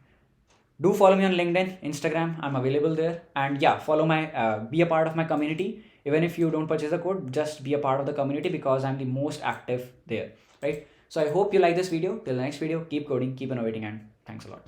do follow me on LinkedIn, Instagram. I'm available there. And yeah, follow my be a part of my community. Even if you don't purchase the code, just be a part of the community because I'm the most active there, right? So I hope you like this video. Till the next video, keep coding, keep innovating, and thanks a lot.